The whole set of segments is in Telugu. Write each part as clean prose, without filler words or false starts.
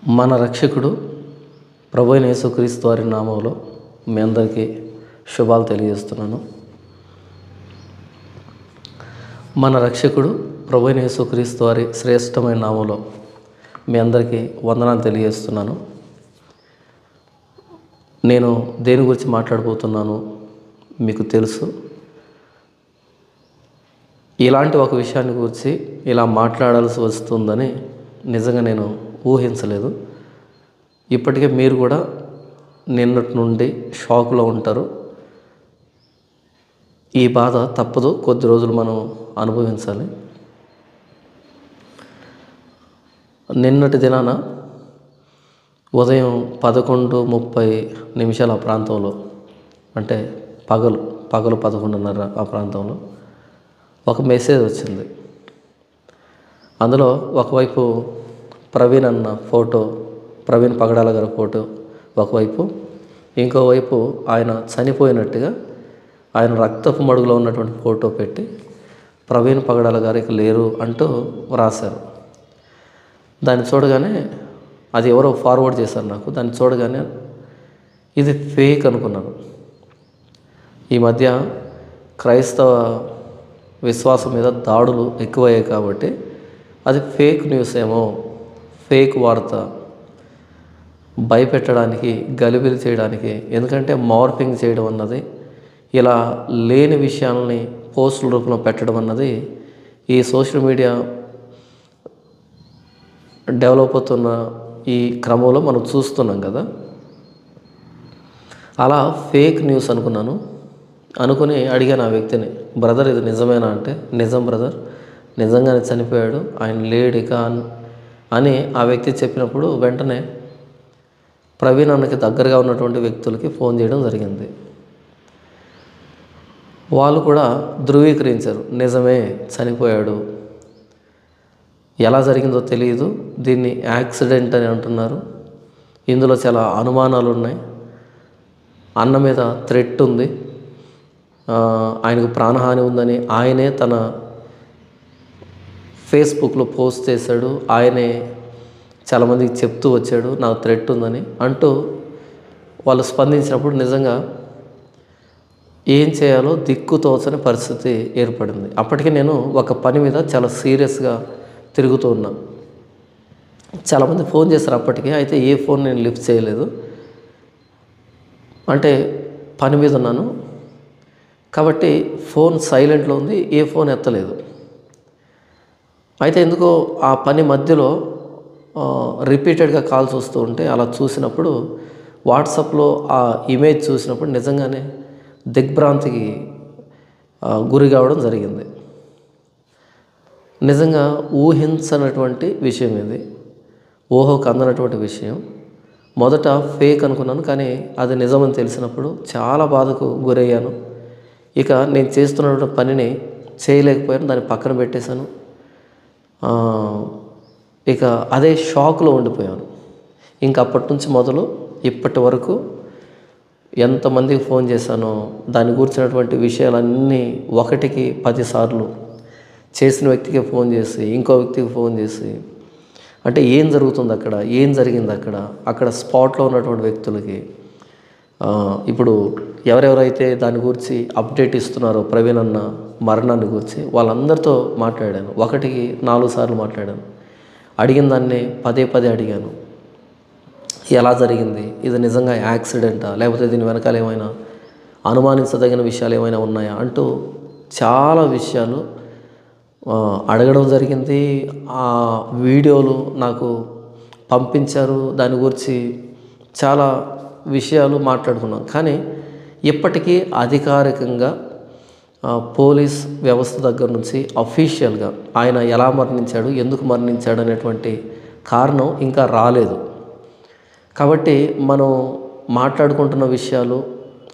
మన రక్షకుడు ప్రభువైన యేసుక్రీస్తు వారి నామంలో మీ అందరికీ శుభాలు తెలియజేస్తున్నాను. మన రక్షకుడు ప్రభువైన యేసుక్రీస్తు వారి శ్రేష్టమైన నామంలో మీ అందరికీ వందనాలు తెలియజేస్తున్నాను. నేను దేని గురించి మాట్లాడబోతున్నాను మీకు తెలుసు. ఇలాంటి ఒక విషయాన్ని గురించి ఇలా మాట్లాడాల్సి వస్తుందని నిజంగా నేను ఊహించలేదు. ఇప్పటికే మీరు కూడా నిన్నటి నుండి షాక్లో ఉంటారు. ఈ బాధ తప్పదు, కొద్ది రోజులు మనం అనుభవించాలి. నిన్నటి దినాన ఉదయం 11:30 ఆ ప్రాంతంలో, అంటే పగలు 11:30 ఆ ప్రాంతంలో ఒక మెసేజ్ వచ్చింది. అందులో ఒకవైపు ప్రవీణ్ అన్న ఫోటో, ప్రవీణ్ పగడాల గారి ఫోటో ఒకవైపు, ఇంకోవైపు ఆయన చనిపోయినట్టుగా ఆయన రక్తపు మడుగులో ఉన్నటువంటి ఫోటో పెట్టి ప్రవీణ్ పగడాల గారికి లేరు అంటూ రాశారు. దాన్ని చూడగానే, అది ఎవరో ఫార్వర్డ్ చేశారు నాకు, దాన్ని చూడగానే ఇది ఫేక్ అనుకున్నాను. ఈ మధ్య క్రైస్తవ విశ్వాసం మీద దాడులు ఎక్కువయ్యాయి కాబట్టి అది ఫేక్ న్యూస్ ఏమో, ఫేక్ వార్త, భయపెట్టడానికి, గలిబిలి చేయడానికి. ఎందుకంటే మార్ఫింగ్ చేయడం అన్నది, ఇలా లేని విషయాలని పోస్టుల రూపంలో పెట్టడం అన్నది ఈ సోషల్ మీడియా డెవలప్ అవుతున్న ఈ క్రమంలో మనం చూస్తున్నాం కదా. అలా ఫేక్ న్యూస్ అనుకున్నాను. అనుకుని అడిగాను ఆ వ్యక్తిని, బ్రదర్ ఇది నిజమేనా అంటే, నిజం బ్రదర్, నిజంగానే చనిపోయాడు, ఆయన లేడిక అని ఆ వ్యక్తి చెప్పినప్పుడు వెంటనే ప్రవీణ్ అన్నకి దగ్గరగా ఉన్నటువంటి వ్యక్తులకి ఫోన్ చేయడం జరిగింది. వాళ్ళు కూడా ధృవీకరించారు, నిజమే చనిపోయాడు, ఎలా జరిగిందో తెలియదు, దీన్ని యాక్సిడెంట్ అని అంటున్నారు, ఇందులో చాలా అనుమానాలు ఉన్నాయి, అన్న మీద థ్రెట్ ఉంది, ఆయనకు ప్రాణహాని ఉందని ఆయనే తన ఫేస్బుక్లో పోస్ట్ చేశాడు, ఆయనే చాలామందికి చెప్తూ వచ్చాడు నాకు థ్రెట్ ఉందని అంటూ వాళ్ళు స్పందించినప్పుడు నిజంగా ఏం చేయాలో దిక్కుతోచని పరిస్థితి ఏర్పడింది. అప్పటికి నేను ఒక పని మీద చాలా సీరియస్గా తిరుగుతూ ఉన్నా. చాలామంది ఫోన్ చేశారు అప్పటికే, అయితే ఏ ఫోన్ నేను లిఫ్ట్ చేయలేదు, అంటే పని మీద ఉన్నాను కాబట్టి ఫోన్ సైలెంట్లో ఉంది, ఏ ఫోన్ ఎత్తలేదు. అయితే ఎందుకో ఆ పని మధ్యలో రిపీటెడ్గా కాల్స్ వస్తూ ఉంటే అలా చూసినప్పుడు, వాట్సాప్లో ఆ ఇమేజ్ చూసినప్పుడు నిజంగానే దిగ్భ్రాంతికి గురి కావడం జరిగింది. నిజంగా ఊహించనటువంటి విషయం ఇది, ఊహకు అందనటువంటి విషయం. మొదట ఫేక్ అనుకున్నాను, కానీ అది నిజమని తెలిసినప్పుడు చాలా బాధకు గురయ్యాను. ఇక నేను చేస్తున్నటువంటి పనిని చేయలేకపోయాను, దాన్ని పక్కన పెట్టేశాను. ఇక అదే షాక్లో ఉండిపోయాను. ఇంక అప్పటి నుంచి మొదలు ఇప్పటి వరకు ఎంతమందికి ఫోన్ చేశానో దాని గురించినటువంటి విషయాలన్నీ 1కి 10 సార్లు చేసిన వ్యక్తికి ఫోన్ చేసి, ఇంకో వ్యక్తికి ఫోన్ చేసి, అంటే ఏం జరుగుతుంది అక్కడ, ఏం జరిగింది అక్కడ స్పాట్లో ఉన్నటువంటి వ్యక్తులకి, ఇప్పుడు ఎవరెవరైతే దాని గురించి అప్డేట్ ఇస్తున్నారో ప్రవీణ్ అన్న మరణాన్ని గురించి వాళ్ళందరితో మాట్లాడాను. 1కి 4 సార్లు మాట్లాడాను. అడిగిన దాన్ని పదే అడిగాను, ఎలా జరిగింది, ఇది నిజంగా యాక్సిడెంటా, లేకపోతే దీని వెనకాల ఏమైనా అనుమానించదగిన విషయాలు ఏమైనా ఉన్నాయా అంటూ చాలా విషయాలు అడగడం జరిగింది. ఆ వీడియోలు నాకు పంపించారు, దాని గురించి చాలా విషయాలు మాట్లాడుకున్నాం. కానీ ఇప్పటికీ అధికారికంగా పోలీస్ వ్యవస్థ దగ్గర నుంచి అఫీషియల్గా ఆయన ఎలా మరణించాడు, ఎందుకు మరణించాడు అనేటువంటి కారణం ఇంకా రాలేదు. కాబట్టి మనం మాట్లాడుకుంటున్న విషయాలు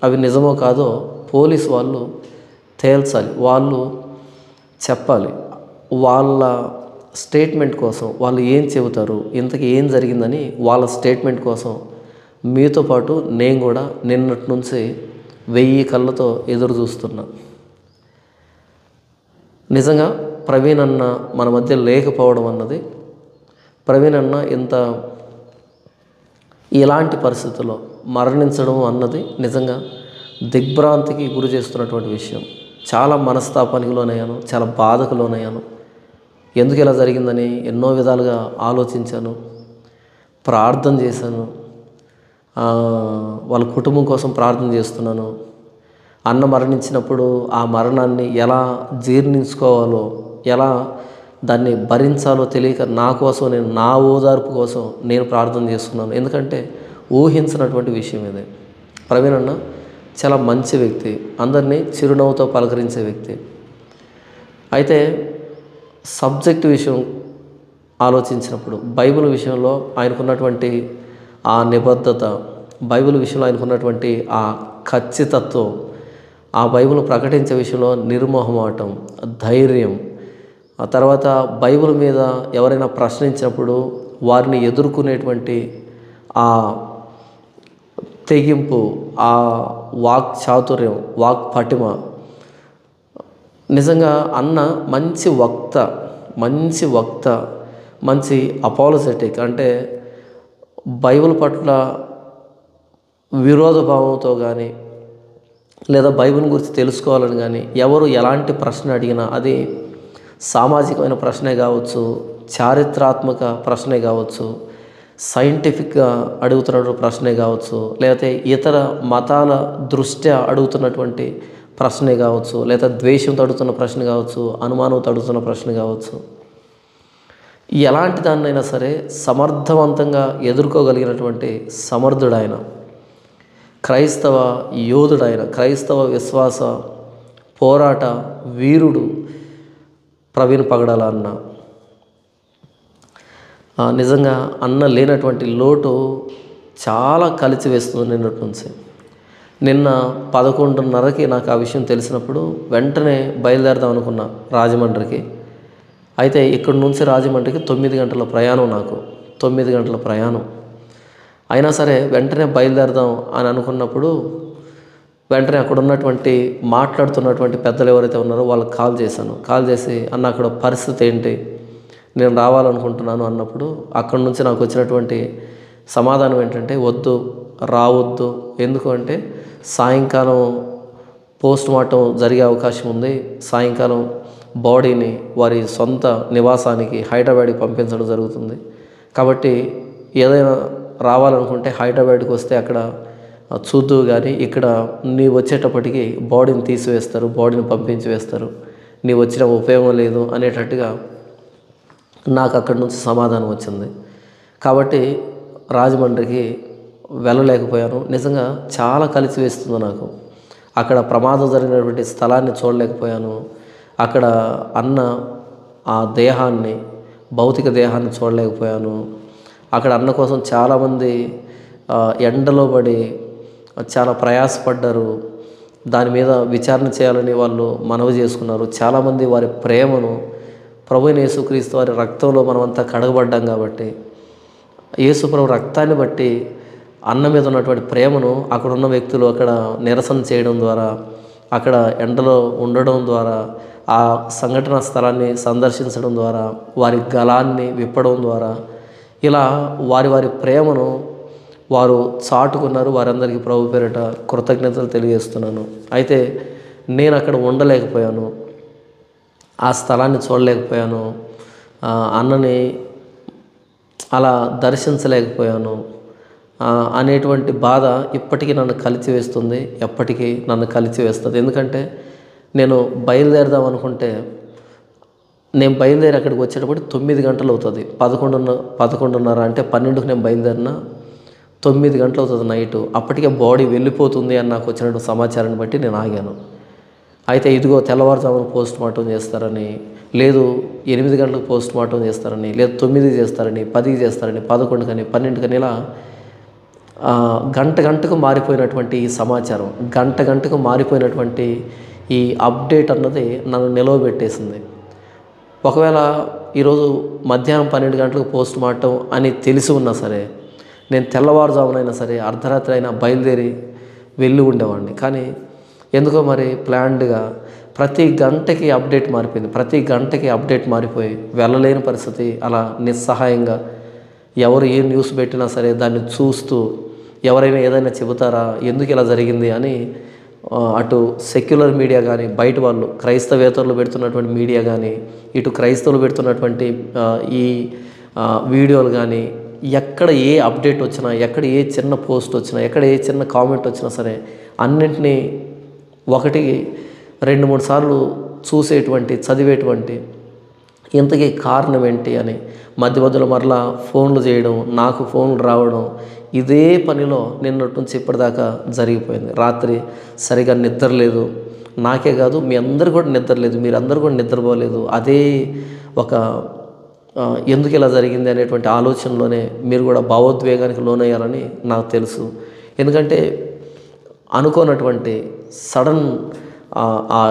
అవి నిజమో కాదో పోలీస్ వాళ్ళు తేల్చాలి, వాళ్ళు చెప్పాలి. వాళ్ళ స్టేట్మెంట్ కోసం వాళ్ళు ఏం చెబుతారు, ఇంతకీ ఏం జరిగిందని వాళ్ళ స్టేట్మెంట్ కోసం మీతో పాటు నేను కూడా నిన్నటి నుంచి 1000 కళ్ళతో ఎదురు చూస్తున్నా. నిజంగా ప్రవీణ్ అన్న మన మధ్య లేకపోవడం అన్నది, ప్రవీణ్ అన్న ఇంత ఇలాంటి పరిస్థితుల్లో మరణించడం అన్నది నిజంగా దిగ్భ్రాంతికి గురి చేస్తున్నటువంటి విషయం. చాలా మనస్తాపానికి లోనయ్యాను, చాలా బాధకు లోనయ్యాను. ఎందుకు ఇలా జరిగిందని ఎన్నో విధాలుగా ఆలోచించాను, ప్రార్థన చేశాను. వాళ్ళ కుటుంబం కోసం ప్రార్థన చేస్తున్నాను. అన్న మరణించినప్పుడు ఆ మరణాన్ని ఎలా జీర్ణించుకోవాలో, ఎలా దాన్ని భరించాలో తెలియక నా కోసం, నా ఓదార్పు కోసం నేను ప్రార్థన చేస్తున్నాను. ఎందుకంటే ఊహించినటువంటి విషయం ఇదే. ప్రవీణ్ అన్న చాలా మంచి వ్యక్తి, అందరినీ చిరునవ్వుతో పలకరించే వ్యక్తి. అయితే సబ్జెక్ట్ విషయం ఆలోచించినప్పుడు బైబిల్ విషయంలో ఆయనకున్నటువంటి ఆ నిబద్ధత, బైబిల్ విషయంలో ఆయనకున్నటువంటి ఆ ఖచ్చితత్వం, ఆ బైబిల్ ప్రకటించే విషయంలో నిర్మోహమాటం, ధైర్యం, ఆ తర్వాత బైబిల్ మీద ఎవరైనా ప్రశ్నించినప్పుడు వారిని ఎదుర్కొనేటువంటి ఆ తెగింపు, ఆ వాక్ చాతుర్యం, వాక్ పటిమ, నిజంగా అన్న మంచి వక్త, మంచి అపాలజెటిక్. అంటే బైబిల్ పట్ల విరోధ భావంతో కానీ లేదా బైబిల్ గురించి తెలుసుకోవాలని కానీ ఎవరు ఎలాంటి ప్రశ్న అడిగినా అది సామాజికమైన ప్రశ్నే కావచ్చు, చారిత్రాత్మక ప్రశ్నే కావచ్చు, సైంటిఫిక్గా అడుగుతున్నటువంటి ప్రశ్నే కావచ్చు, లేకపోతే ఇతర మతాల దృష్ట్యా అడుగుతున్నటువంటి ప్రశ్నే కావచ్చు, లేదా ద్వేషంతో అడుగుతున్న ప్రశ్న కావచ్చు, అనుమానంతో అడుగుతున్న ప్రశ్న కావచ్చు, ఎలాంటి దాన్నైనా సరే సమర్థవంతంగా ఎదుర్కోగలిగినటువంటి సమర్థుడైన క్రైస్తవ యోధుడైన, క్రైస్తవ విశ్వాస పోరాట వీరుడు ప్రవీణ్ పగడాల అన్న. నిజంగా అన్న లేనటువంటి లోటు చాలా కలిచివేస్తుంది నిన్నటి నుంచి. నిన్న 11:30కి నాకు ఆ విషయం తెలిసినప్పుడు వెంటనే బయలుదేరదాం అనుకున్నా రాజమండ్రికి. అయితే ఇక్కడి నుంచి రాజమండ్రికి 9 గంటల ప్రయాణం, నాకు 9 గంటల ప్రయాణం. అయినా సరే వెంటనే బయలుదేరదాం అని అనుకున్నప్పుడు వెంటనే అక్కడ ఉన్నటువంటి మాట్లాడుతున్నటువంటి పెద్దలు ఎవరైతే ఉన్నారో వాళ్ళకి కాల్ చేసి అన్న అక్కడ పరిస్థితి ఏంటి, నేను రావాలనుకుంటున్నాను అన్నప్పుడు అక్కడి నుంచి నాకు వచ్చినటువంటి సమాధానం ఏంటంటే రావద్దు. ఎందుకు అంటే సాయంకాలం పోస్ట్ మార్టం జరిగే అవకాశం ఉంది. సాయంకాలం బాడీని వారి సొంత నివాసానికి హైదరాబాద్కి పంపించడం జరుగుతుంది. కాబట్టి ఏదైనా రావాలనుకుంటే హైదరాబాద్కి వస్తే అక్కడ చూద్దువు, కానీ ఇక్కడ నీ వచ్చేటప్పటికి బాడీని తీసివేస్తారు, బాడీని పంపించి వేస్తారు, నీ వచ్చిన ఉపయోగం లేదు అనేటట్టుగా నాకు అక్కడి నుంచి సమాధానం వచ్చింది. కాబట్టి రాజమండ్రికి వెళ్ళలేకపోయాను. నిజంగా చాలా కలిసివేస్తుంది నాకు. అక్కడ ప్రమాదం జరిగినటువంటి స్థలాన్ని చూడలేకపోయాను. అక్కడ అన్న ఆ దేహాన్ని, భౌతిక దేహాన్ని చూడలేకపోయాను. అక్కడ అన్న కోసం చాలామంది ఎండలో పడి చాలా ప్రయాసపడ్డారు. దాని మీద విచారణ చేయాలని వాళ్ళు మనవి చేసుకున్నారు. చాలామంది వారి ప్రేమను, ప్రభువైన యేసుక్రీస్తు వారి రక్తంలో మనమంతా కడగబడ్డాం కాబట్టి యేసుప్రభు రక్తాన్ని బట్టి అన్న మీద ఉన్నటువంటి ప్రేమను అక్కడ ఉన్న వ్యక్తులు అక్కడ నిరసన చేయడం ద్వారా, అక్కడ ఎండలో ఉండడం ద్వారా, ఆ సంఘటన స్థలాన్ని సందర్శించడం ద్వారా, వారి గళాన్ని విప్పడం ద్వారా ఇలా వారి ప్రేమను వారు చాటుకున్నారు. వారందరికీ ప్రభు పేరిట కృతజ్ఞతలు తెలియజేస్తున్నాను. అయితే నేను అక్కడ ఉండలేకపోయాను, ఆ స్థలాన్ని చూడలేకపోయాను, అన్నని అలా దర్శించలేకపోయాను అనేటువంటి బాధ ఇప్పటికీ నన్ను కలిచివేస్తుంది, ఎప్పటికీ నన్ను కలిచివేస్తుంది. ఎందుకంటే నేను బయలుదేరదాం అనుకుంటే నేను బయలుదేరి అక్కడికి వచ్చేటప్పుడు 9 గంటలు అవుతుంది. 11:30 అంటే 12కి నేను బయలుదేరిన 9 గంటలు అవుతుంది నైటు. అప్పటికే బాడీ వెళ్ళిపోతుంది అని నాకు వచ్చినటువంటి సమాచారాన్ని బట్టి నేను ఆగాను. అయితే ఇదిగో తెల్లవారుజామున పోస్ట్ మార్టం చేస్తారని, లేదు 8 గంటలకు పోస్ట్ మార్టం చేస్తారని, లేదు 9కి చేస్తారని, 10కి చేస్తారని, 11కని, 12కని, ఇలా గంటకు మారిపోయినటువంటి ఈ సమాచారం, గంటకు మారిపోయినటువంటి ఈ అప్డేట్ అన్నది నన్ను నిలవబెట్టేసింది. ఒకవేళ ఈరోజు మధ్యాహ్నం 12 గంటలకు పోస్ట్ మార్టం అని తెలిసి ఉన్నా సరే నేను తెల్లవారుజామునైనా సరే అర్ధరాత్రి అయినా బయలుదేరి వెళ్ళి ఉండేవాడిని. కానీ ఎందుకో మరి ప్లాన్డ్గా ప్రతి గంటకి అప్డేట్ మారిపోయి వెళ్ళలేని పరిస్థితి, అలా నిస్సహాయంగా ఎవరు ఏ న్యూస్ పెట్టినా సరే దాన్ని చూస్తూ ఎవరైనా ఏదైనా చెబుతారా, ఎందుకు ఇలా జరిగింది అని అటు సెక్యులర్ మీడియా కానీ, బయట వాళ్ళు క్రైస్తవేతరులు పెడుతున్నటువంటి మీడియా కానీ, ఇటు క్రైస్తవులు పెడుతున్నటువంటి ఈ వీడియోలు కానీ, ఎక్కడ ఏ అప్డేట్ వచ్చినా, ఎక్కడ ఏ చిన్న పోస్ట్ వచ్చినా, ఎక్కడ ఏ చిన్న కామెంట్ వచ్చినా సరే అన్నింటినీ ఒకటికి 2-3 సార్లు చూసేటువంటి, చదివేటువంటి, ఇంతకీ కారణం ఏంటి అని మధ్య మధ్యలో మరలా ఫోన్లు చేయడం, నాకు ఫోన్లు రావడం, ఇదే పనిలో నిన్నటి నుంచి ఇప్పటిదాకా జరిగిపోయింది. రాత్రి సరిగా నిద్ర లేదు, నాకే కాదు మీ అందరు కూడా నిద్ర లేదు, మీరందరూ కూడా నిద్రపోలేదు. అదే ఒక ఎందుకు ఇలా జరిగింది అనేటువంటి ఆలోచనలోనే మీరు కూడా భావోద్వేగానికి లోనయ్యారని నాకు తెలుసు. ఎందుకంటే అనుకోనటువంటి సడన్ ఆ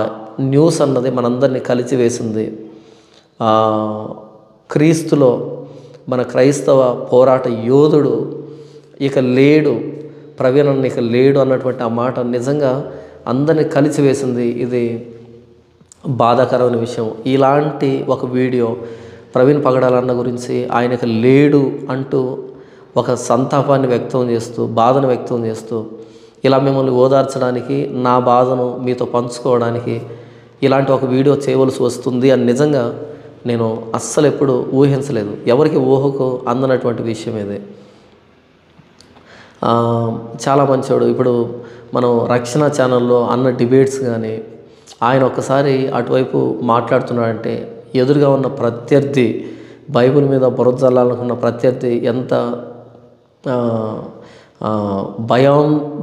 న్యూస్ అన్నది మనందరినీ కలిచివేసింది. క్రీస్తులో మన క్రైస్తవ పోరాట యోధుడు ఇక లేడు, ప్రవీణ్ అన్న ఇక లేడు అన్నటువంటి ఆ మాట నిజంగా అందరినీ కలిచివేసింది. ఇది బాధాకరమైన విషయం. ఇలాంటి ఒక వీడియో ప్రవీణ్ పగడాలన్న గురించి ఆయనకు లేడు అంటూ ఒక సంతాపాన్ని వ్యక్తం చేస్తూ, బాధను వ్యక్తం చేస్తూ, ఇలా మిమ్మల్ని ఓదార్చడానికి, నా బాధను మీతో పంచుకోవడానికి ఇలాంటి ఒక వీడియో చేయవలసి వస్తుంది అని నిజంగా నేను అస్సలు ఎప్పుడు ఊహించలేదు. ఎవరికి ఊహకు అందనటువంటి విషయం ఇది. చాలా మంచోడు. ఇప్పుడు మనం రక్షణ ఛానల్లో అన్న డిబేట్స్ కానీ, ఆయన ఒక్కసారి అటువైపు మాట్లాడుతున్నాడంటే ఎదురుగా ఉన్న ప్రత్యర్థి, బైబిల్ మీద బురద జల్లాలనుకున్న ప్రత్యర్థి ఎంత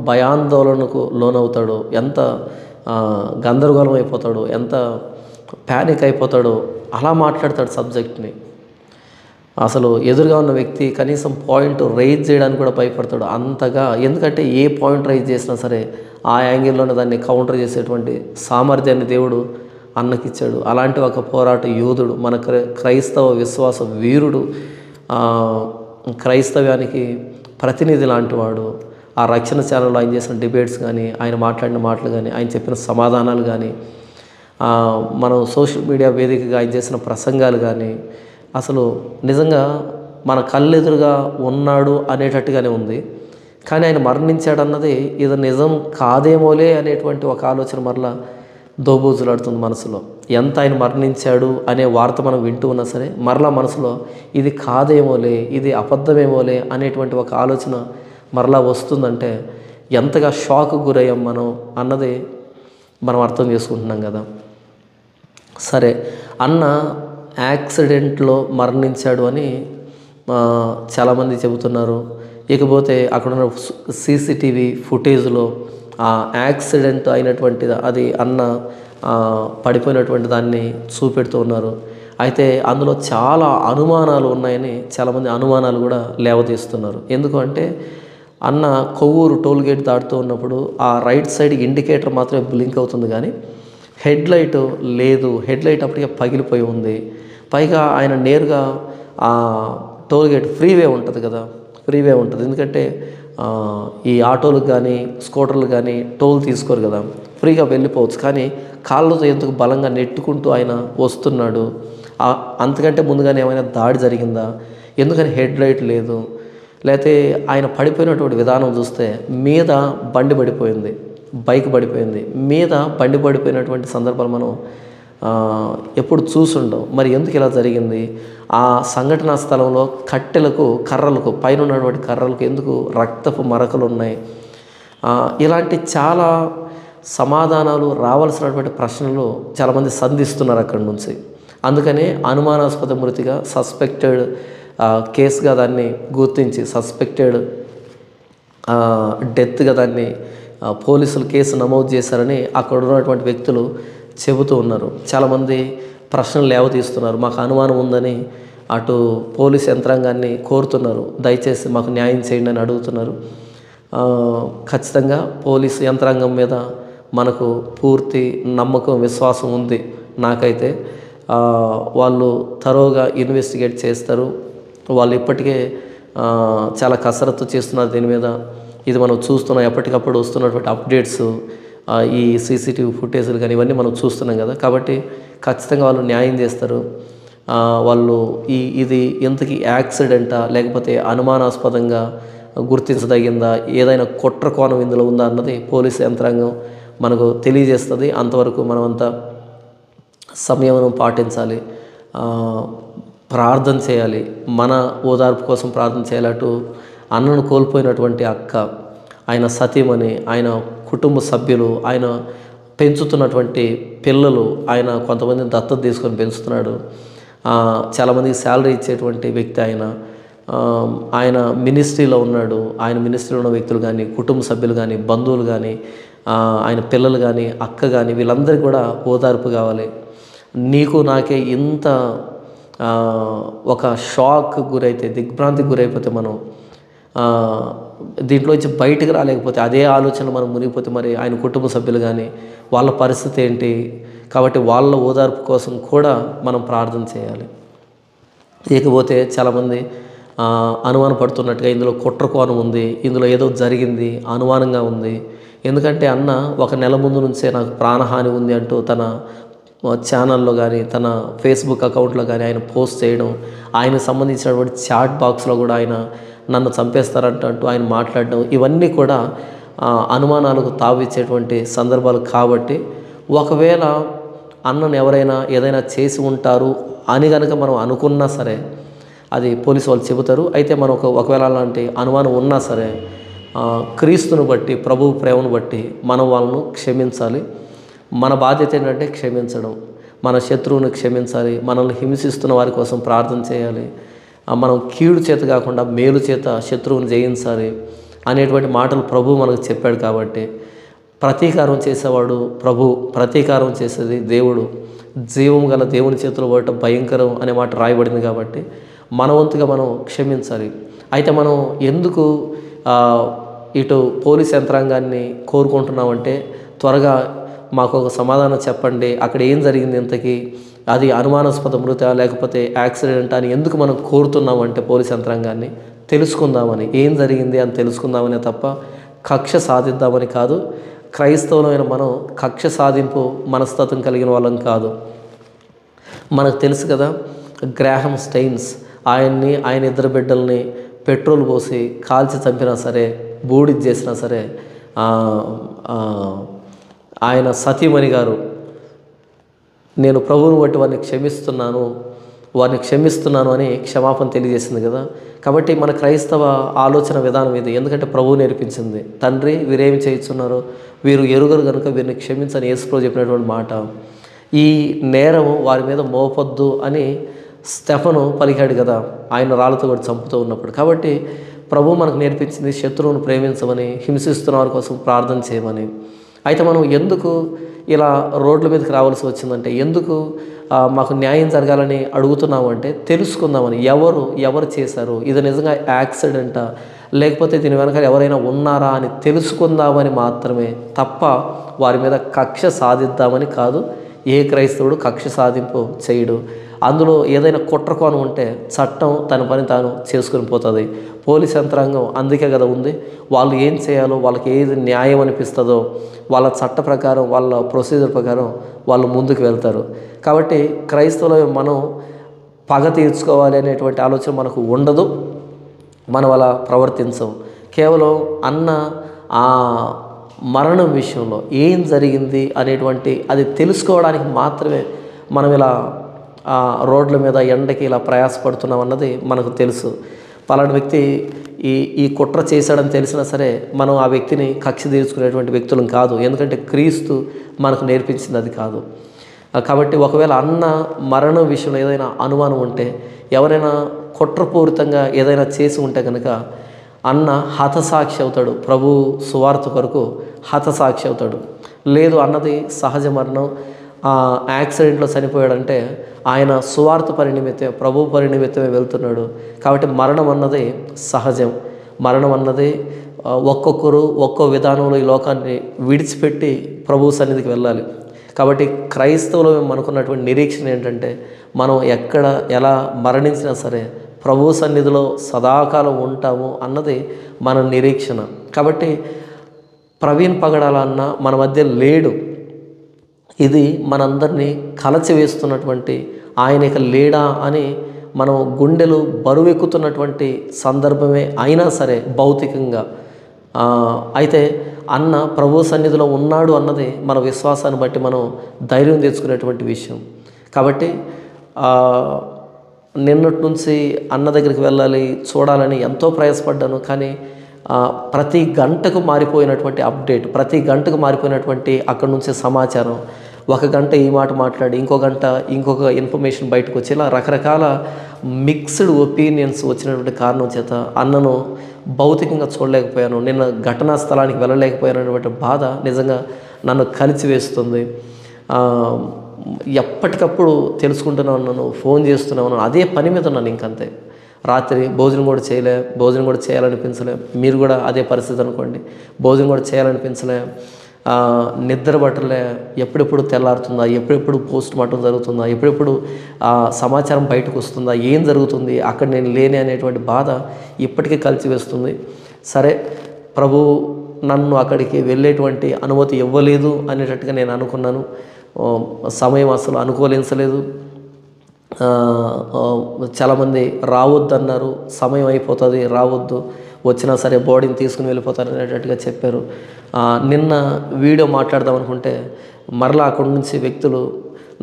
భయాందోళనకు లోనవుతాడో, ఎంత గందరగోళం అయిపోతాడో, ఎంత ప్యానిక్ అయిపోతాడో అలా మాట్లాడతాడు సబ్జెక్ట్ని. అసలు ఎదురుగా ఉన్న వ్యక్తి కనీసం పాయింట్ రైజ్ చేయడానికి కూడా భయపడతాడు అంతగా. ఎందుకంటే ఏ పాయింట్ రైజ్ చేసినా సరే ఆ యాంగిల్లోనే దాన్ని కౌంటర్ చేసేటువంటి సామర్థ్యాన్ని దేవుడు అన్నకిచ్చాడు. అలాంటి ఒక పోరాట యోధుడు, మన క్రైస్తవ విశ్వాస వీరుడు, క్రైస్తవ్యానికి ప్రతినిధి లాంటివాడు. ఆ రక్షణ ఛానల్లో ఆయన చేసిన డిబేట్స్ కానీ, ఆయన మాట్లాడిన మాటలు కానీ, ఆయన చెప్పిన సమాధానాలు కానీ, మనం సోషల్ మీడియా వేదికగా ఆయన చేసిన ప్రసంగాలు కానీ, అసలు నిజంగా మన కళ్ళెదురుగా ఉన్నాడు అనేటట్టుగానే ఉంది. కానీ ఆయన మరణించాడన్నది ఇది నిజం కాదేమోలే అనేటువంటి ఒక ఆలోచన మరలా దోబూజులాడుతుంది మనసులో. ఎంత ఆయన మరణించాడు అనే వార్త మనం వింటూ ఉన్నా సరే మరలా మనసులో ఇది కాదేమోలే, ఇది అబద్ధమేమోలే అనేటువంటి ఒక ఆలోచన మరలా వస్తుందంటే ఎంతగా షాక్ గురయ్యాం మనం అన్నది మనం అర్థం చేసుకుంటున్నాం కదా. సరే, అన్న యాక్సిడెంట్లో మరణించాడు అని చాలామంది చెబుతున్నారు. ఇకపోతే అక్కడున్న సీసీటీవీ ఫుటేజ్లో ఆ యాక్సిడెంట్ అయినటువంటిది, అది అన్న పడిపోయినటువంటి దాన్ని చూపెడుతూ ఉన్నారు. అయితే అందులో చాలా అనుమానాలు ఉన్నాయని చాలామంది అనుమానాలు కూడా లేవదీస్తున్నారు. ఎందుకంటే అన్న కొవ్వూరు టోల్గేట్ దాటుతూ ఉన్నప్పుడు ఆ రైట్ సైడ్ ఇండికేటర్ మాత్రమే బ్లింక్ అవుతుంది, కానీ హెడ్ లైట్ లేదు. హెడ్ లైట్ అప్పటికే పగిలిపోయి ఉంది. పైగా ఆయన నేరుగా ఆ టోల్గేట్ ఫ్రీవే ఉంటుంది కదా, ఫ్రీవే ఉంటుంది. ఎందుకంటే ఈ ఆటోలకు కానీ స్కూటర్లు కానీ టోల్ తీసుకోరు కదా, ఫ్రీగా వెళ్ళిపోవచ్చు. కానీ కాళ్ళతో ఎందుకు బలంగా నెట్టుకుంటూ ఆయన వస్తున్నాడు. అంతకంటే ముందుగానే ఏమైనా దాడి జరిగిందా, ఎందుకని హెడ్ లైట్ లేదు? లేకపోతే ఆయన పడిపోయినటువంటి విధానం చూస్తే మీద బండి పడిపోయింది, బైక్ పడిపోయింది, మీద బండి పడిపోయినటువంటి సందర్భాలు మనం ఎప్పుడు చూసుండవు. మరి ఎందుకు ఇలా జరిగింది? ఆ సంఘటనా స్థలంలో కట్టెలకు, కర్రలకు, పైన ఉన్నటువంటి కర్రలకు ఎందుకు రక్తపు మరకలు ఉన్నాయి? ఇలాంటి చాలా సమాధానాలు రావాల్సినటువంటి ప్రశ్నలు చాలామంది సంధిస్తున్నారు అక్కడి నుంచి. అందుకనే అనుమానాస్పద మృతిగా, సస్పెక్టెడ్ కేసుగా దాన్ని గుర్తించి, సస్పెక్టెడ్ డెత్గా దాన్ని పోలీసులు కేసు నమోదు చేశారని అక్కడ ఉన్నటువంటి వ్యక్తులు చెబుతూ ఉన్నారు. చాలామంది ప్రశ్నలు లేవతీస్తున్నారు. మాకు అనుమానం ఉందని అటు పోలీస్ యంత్రాంగాన్ని కోరుతున్నారు, దయచేసి మాకు న్యాయం చేయండి అని అడుగుతున్నారు. ఖచ్చితంగా పోలీస్ యంత్రాంగం మీద మనకు పూర్తి నమ్మకం, విశ్వాసం ఉంది. నాకైతే వాళ్ళు తరోగా ఇన్వెస్టిగేట్ చేస్తారు. వాళ్ళు ఇప్పటికే చాలా కసరత్తు చేస్తున్నారు దీని మీద. ఇది మనం చూస్తున్నాం, ఎప్పటికప్పుడు వస్తున్నటువంటి అప్డేట్స్, ఈ సీసీటీవీ ఫుటేజ్లు కానీ ఇవన్నీ మనం చూస్తున్నాం కదా. కాబట్టి ఖచ్చితంగా వాళ్ళు న్యాయం చేస్తారు. వాళ్ళు ఇది ఇంతకీ యాక్సిడెంటా లేకపోతే అనుమానాస్పదంగా గుర్తించదగిందా, ఏదైనా కుట్ర కోణం ఇందులో ఉందా అన్నది పోలీసు యంత్రాంగం మనకు తెలియజేస్తుంది. అంతవరకు మనమంతా సంయమనం పాటించాలి, ప్రార్థన చేయాలి, మన ఓదార్పు కోసం ప్రార్థన చేయాలి. అటు అన్నను కోల్పోయినటువంటి అక్క, ఆయన సతీమణి, ఆయన కుటుంబ సభ్యులు, ఆయన పెంచుతున్నటువంటి పిల్లలు, ఆయన కొంతమందిని దత్తత తీసుకొని పెంచుతున్నాడు. చాలామందికి శాలరీ ఇచ్చేటువంటి వ్యక్తి ఆయన మినిస్ట్రీలో ఉన్నాడు. ఆయన మినిస్ట్రీలో ఉన్న వ్యక్తులు కానీ, కుటుంబ సభ్యులు కానీ, బంధువులు కానీ, ఆయన పిల్లలు కానీ, అక్క కానీ, వీళ్ళందరికీ కూడా ఓదార్పు కావాలి. నీకు నాకే ఇంత ఒక షాక్ గురైతే, దిగ్భ్రాంతికి గురైపోతే, మనం దీంట్లోంచి బయటకు రాలేకపోతే, అదే ఆలోచన మనం మునిగిపోతే మరి ఆయన కుటుంబ సభ్యులు కానీ వాళ్ళ పరిస్థితి ఏంటి? కాబట్టి వాళ్ళ ఓదార్పు కోసం కూడా మనం ప్రార్థన చేయాలి. ఇకపోతే చాలామంది అనుమాన పడుతున్నట్టుగా ఇందులో కుట్ర కోణం ఉంది, ఇందులో ఏదో జరిగింది, అనుమానంగా ఉంది. ఎందుకంటే అన్న ఒక నెల ముందు నుంచే నాకు ప్రాణహాని ఉంది అంటూ తన ఛానల్లో కానీ, తన ఫేస్బుక్ అకౌంట్లో కానీ ఆయన పోస్ట్ చేయడం, ఆయనకు సంబంధించినటువంటి చాట్ బాక్స్లో కూడా ఆయన నన్ను చంపేస్తారంటూ ఆయన మాట్లాడడం, ఇవన్నీ కూడా అనుమానాలకు తావిచ్చేటువంటి సందర్భాలు. కాబట్టి ఒకవేళ అన్నను ఎవరైనా ఏదైనా చేసి ఉంటారు అని కనుక మనం అనుకున్నా సరే, అది పోలీసు వాళ్ళు చెబుతారు. అయితే మనం ఒకవేళ అలాంటి అనుమానం ఉన్నా సరే, క్రీస్తును బట్టి, ప్రభువు ప్రేమను బట్టి మనం వాళ్ళను క్షమించాలి. మన బాధ్యత ఏంటంటే క్షమించడం, మన శత్రువుని క్షమించాలి, మనల్ని హింసిస్తున్న వారి కోసం ప్రార్థన చేయాలి. మనం కీడు చేత కాకుండా మేలు చేత శత్రువుని జయించాలి అనేటువంటి మాటలు ప్రభు మనకు చెప్పాడు. కాబట్టి ప్రతీకారం చేసేవాడు ప్రభు, ప్రతీకారం చేసేది దేవుడు, జీవం గల దేవుని చేతిలో పోవటం భయంకరం అనే మాట రాయబడింది. కాబట్టి మన వంతుగా మనం క్షమించాలి. అయితే మనం ఎందుకు ఇటు పోలీస్ యంత్రాంగాన్ని కోరుకుంటున్నామంటే, త్వరగా మాకు ఒక సమాధానం చెప్పండి, అక్కడ ఏం జరిగింది, ఇంతకీ అది అనుమానాస్పద మృత లేకపోతే యాక్సిడెంట్ అని ఎందుకు మనం కోరుతున్నామంటే పోలీస్ యంత్రాంగాన్ని తెలుసుకుందామని, ఏం జరిగింది అని తెలుసుకుందామనే తప్ప కక్ష సాధిద్దామని కాదు. క్రైస్తవులమైన మనం కక్ష సాధింపు మనస్తత్వం కలిగిన వాళ్ళం కాదు. మనకు తెలుసు కదా, గ్రాహం స్టెయిన్స్ ఆయన ఇద్దరు బిడ్డల్ని పెట్రోల్ పోసి కాల్చి చంపినా సరే, బూడిద చేసినా సరే, ఆయన సతీమణి గారు నేను ప్రభువుని బట్టి వారిని క్షమిస్తున్నాను అని క్షమాపణ తెలియజేసింది కదా. కాబట్టి మన క్రైస్తవ ఆలోచన విధానం ఇది. ఎందుకంటే ప్రభువు నేర్పించింది, తండ్రి వీరేమి చేయిస్తున్నారు, వీరు ఎరుగరు కనుక వీరిని క్షమించని యేసుప్రభువు చెప్పినటువంటి మాట. ఈ నేరము వారి మీద మోపొద్దు అని స్టెఫను పలికాడు కదా, ఆయన రాళ్ళతో కూడా చంపుతూ ఉన్నప్పుడు. కాబట్టి ప్రభువు మనకు నేర్పించింది శత్రువును ప్రేమించమని, హింసిస్తున్న వారి కోసం ప్రార్థన చేయమని. అయితే మనం ఎందుకు ఇలా రోడ్ల మీదకి రావాల్సి వచ్చిందంటే, ఎందుకు మాకు న్యాయం జరగాలని అడుగుతున్నామంటే తెలుసుకుందామని, ఎవరు చేశారు, ఇది నిజంగా యాక్సిడెంటా లేకపోతే దీని వెనకాల ఎవరైనా ఉన్నారా అని తెలుసుకుందామని మాత్రమే తప్ప వారి మీద కక్ష సాధిద్దామని కాదు. ఏ క్రైస్తవుడు కక్ష సాధింపు చేయడు. అందులో ఏదైనా కుట్రకోణం ఉంటే చట్టం తన పని తాను చేసుకుని పోతుంది. పోలీస్ యంత్రాంగం అందుకే కదా ఉంది. వాళ్ళు ఏం చేయాలో, వాళ్ళకి ఏది న్యాయం అనిపిస్తుందో వాళ్ళ చట్ట ప్రకారం, వాళ్ళ ప్రొసీజర్ ప్రకారం వాళ్ళు ముందుకు వెళ్తారు. కాబట్టి క్రైస్తవులు మనం పగ తీర్చుకోవాలి అనేటువంటి ఆలోచన మనకు ఉండదు. మనం అలా ప్రవర్తించం. కేవలం అన్న ఆ మరణం విషయంలో ఏం జరిగింది అనేటువంటి అది తెలుసుకోవడానికి మాత్రమే మనం ఇలా రోడ్ల మీద ఎండకి ఇలా ప్రయాసపడుతున్నాం అన్నది మనకు తెలుసు. పలానా వ్యక్తి ఈ కుట్ర చేశాడని తెలిసినా సరే మనం ఆ వ్యక్తిని కక్ష తీర్చుకునేటువంటి వ్యక్తులం కాదు. ఎందుకంటే క్రీస్తు మనకు నేర్పించింది అది కాదు. కాబట్టి ఒకవేళ అన్న మరణం విషయంలో ఏదైనా అనుమానం ఉంటే, ఎవరైనా కుట్రపూరితంగా ఏదైనా చేసి ఉంటే కనుక అన్న హతసాక్షి అవుతాడు. ప్రభు సువార్త కొరకు హతసాక్షి అవుతాడు. లేదు అన్నది సహజ మరణం, యాక్సిడెంట్లో చనిపోయాడంటే ఆయన సువార్త పరినిమిత్తే, ప్రభు పరినిమిత్తమే వెళ్తున్నాడు. కాబట్టి మరణం అన్నది సహజం. మరణం అన్నది ఒక్కొక్కరు ఒక్కో విధానంలో ఈ లోకాన్ని విడిచిపెట్టి ప్రభు సన్నిధికి వెళ్ళాలి. కాబట్టి క్రైస్తవులు మనకున్నటువంటి నిరీక్షణ ఏంటంటే, మనం ఎక్కడ ఎలా మరణించినా సరే ప్రభు సన్నిధిలో సదాకాలం ఉంటాము అన్నది మన నిరీక్షణ. కాబట్టి ప్రవీణ్ పగడాల అన్న మన మధ్య లేడు. ఇది మనందరినీ కలచివేస్తున్నటువంటి ఆయన ఇక లేడా అని మనం గుండెలు బరువెక్కుతున్నటువంటి సందర్భమే అయినా సరే భౌతికంగా అయితే అన్న ప్రభు సన్నిధిలో ఉన్నాడు అన్నది మన విశ్వాసాన్ని బట్టి మనం ధైర్యం తెచ్చుకునేటువంటి విషయం. కాబట్టి నిన్నటి నుంచి అన్న దగ్గరికి వెళ్ళాలి, చూడాలని ఎంతో ప్రయాసపడ్డాను. కానీ ప్రతి గంటకు మారిపోయినటువంటి అప్డేట్, ప్రతి గంటకు మారిపోయినటువంటి అక్కడి నుంచి సమాచారం, ఒక గంట ఈ మాట మాట్లాడి ఇంకో గంట ఇంకొక ఇన్ఫర్మేషన్ బయటకు వచ్చి ఇలా రకరకాల మిక్స్డ్ ఒపీనియన్స్ వచ్చినటువంటి కారణం చేత అన్నను భౌతికంగా చూడలేకపోయాను. నిన్న ఘటనా స్థలానికి వెళ్ళలేకపోయానటువంటి బాధ నిజంగా నన్ను కలిచివేస్తుంది. ఎప్పటికప్పుడు తెలుసుకుంటూనే ఉన్నాను, ఫోన్ చేస్తూనే ఉన్నాను, అదే పని మీద ఉన్నాను. ఇంకంతే రాత్రి భోజనం కూడా చేయాలనిపించలే. మీరు కూడా అదే పరిస్థితి అనుకోండి. భోజనం కూడా చేయాలనిపించలే, నిద్ర పట్టలే. ఎప్పుడెప్పుడు తెల్లారుతుందా, ఎప్పుడెప్పుడు పోస్ట్ మార్టం జరుగుతుందా, ఎప్పుడెప్పుడు సమాచారం బయటకు వస్తుందా, ఏం జరుగుతుంది, అక్కడ నేను లేని అనేటువంటి బాధ ఇప్పటికీ కలిసివేస్తుంది. సరే, ప్రభు నన్ను అక్కడికి వెళ్ళేటువంటి అనుమతి ఇవ్వలేదు అనేటట్టుగా నేను అనుకున్నాను. సమయం అసలు అనుకూలించలేదు. చాలామంది రావద్దు అన్నారు, సమయం అయిపోతుంది, రావద్దు, వచ్చినా సరే బాడీని తీసుకుని వెళ్ళిపోతారు అనేటట్టుగా చెప్పారు. నిన్న వీడియో మాట్లాడదాం అనుకుంటే మరలా అక్కడి నుంచి వ్యక్తులు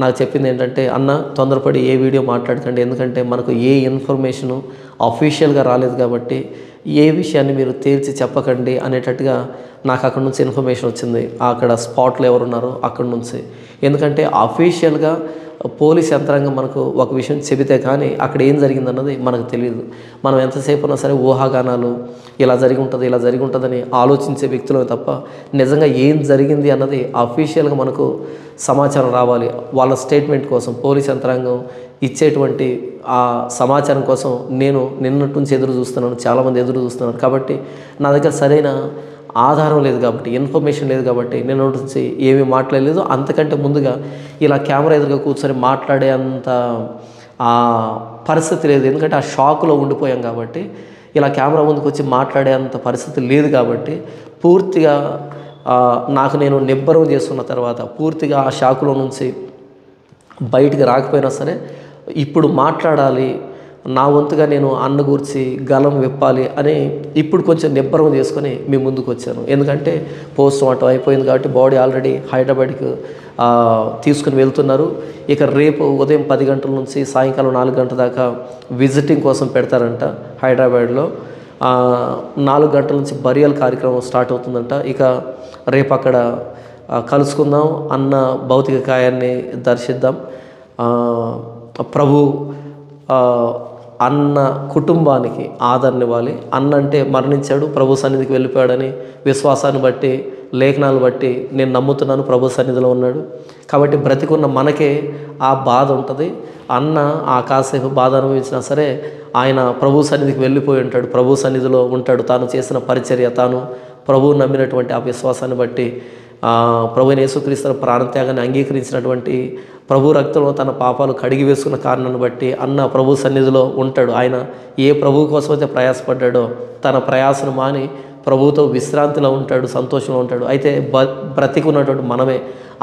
నాకు చెప్పింది ఏంటంటే, అన్న తొందరపడి ఏ వీడియో మాట్లాడకండి, ఎందుకంటే మనకు ఏ ఇన్ఫర్మేషను అఫీషియల్గా రాలేదు కాబట్టి ఏ విషయాన్ని మీరు తేల్చి చెప్పకండి అనేటట్టుగా నాకు అక్కడి నుంచి ఇన్ఫర్మేషన్ వచ్చింది. అక్కడ స్పాట్లో ఎవరున్నారో అక్కడి నుంచి. ఎందుకంటే అఫీషియల్గా పోలీస్ యంత్రాంగం మనకు ఒక విషయం చెబితే కానీ అక్కడ ఏం జరిగిందన్నది మనకు తెలియదు. మనం ఎంతసేపు ఉన్నా సరే ఊహాగానాలు, ఇలా జరిగి ఉంటుందని ఆలోచించే వ్యక్తులమే తప్ప నిజంగా ఏం జరిగింది అన్నది అఫీషియల్గా మనకు సమాచారం రావాలి. వాళ్ళ స్టేట్మెంట్ కోసం పోలీస్ యంత్రాంగం ఇచ్చేటువంటి ఆ సమాచారం కోసం నేను నిన్నటి నుంచి ఎదురు చూస్తున్నాను, చాలామంది ఎదురు చూస్తున్నారు. కాబట్టి నా దగ్గర సరైన ఆధారం లేదు కాబట్టి, ఇన్ఫర్మేషన్ లేదు కాబట్టి నేను నుంచి ఏమీ మాట్లాడలేదు. అంతకంటే ముందుగా ఇలా కెమెరా ఎదురుగా కూర్చొని మాట్లాడే అంత పరిస్థితి లేదు. ఎందుకంటే ఆ షాక్లో ఉండిపోయాం కాబట్టి, ఇలా కెమెరా ముందుకు వచ్చి మాట్లాడే అంత పరిస్థితి లేదు కాబట్టి పూర్తిగా నాకు నేను నిబ్బరం చేసుకున్న తర్వాత పూర్తిగా ఆ షాకులో నుంచి బయటికి రాకపోయినా సరే ఇప్పుడు మాట్లాడాలి, నా వంతుగా నేను అన్న గురించి గలం విప్పాలి అని ఇప్పుడు కొంచెం నిబ్బరం చేసుకొని మీ ముందుకు వచ్చాను. ఎందుకంటే పోస్ట్ మార్టం అయిపోయింది కాబట్టి బాడీ ఆల్రెడీ హైదరాబాద్కి తీసుకుని వెళ్తున్నారు. ఇక రేపు ఉదయం 10 గంటల నుంచి సాయంకాలం 4 గంటల దాకా విజిటింగ్ కోసం పెడతారంట హైదరాబాద్లో. 4 గంటల నుంచి బరియల్ కార్యక్రమం స్టార్ట్ అవుతుందంట. ఇక రేపు అక్కడ కలుసుకుందాం, అన్న భౌతిక కాయాన్ని దర్శిద్దాం. ప్రభు అన్న కుటుంబానికి ఆదరణ ఇవ్వాలి. అన్న అంటే మరణించాడు, ప్రభు సన్నిధికి వెళ్ళిపోయాడని విశ్వాసాన్ని బట్టి, లేఖనాలు బట్టి నేను నమ్ముతున్నాను ప్రభు సన్నిధిలో ఉన్నాడు. కాబట్టి బ్రతికున్న మనకే ఆ బాధ ఉంటుంది. అన్న ఆ కాసేపు బాధ అనుభవించినా సరే ఆయన ప్రభు సన్నిధికి వెళ్ళిపోయి ఉంటాడు, ప్రభు సన్నిధిలో ఉంటాడు. తాను చేసిన పరిచర్య, తాను ప్రభువు నమ్మినటువంటి ఆ విశ్వాసాన్ని బట్టి, ప్రభువైన యేసుక్రీస్తు ప్రాణత్యాగాన్ని అంగీకరించినటువంటి ప్రభు రక్తంలో తన పాపాలు కడిగి వేసుకున్న కారణాన్ని బట్టి అన్న ప్రభు సన్నిధిలో ఉంటాడు. ఆయన ఏ ప్రభువు కోసమైతే ప్రయాసపడ్డాడో తన ప్రయాసను మాని ప్రభువుతో విశ్రాంతిలో ఉంటాడు, సంతోషంలో ఉంటాడు. అయితే బ్రతికి ఉన్నటువంటి మనమే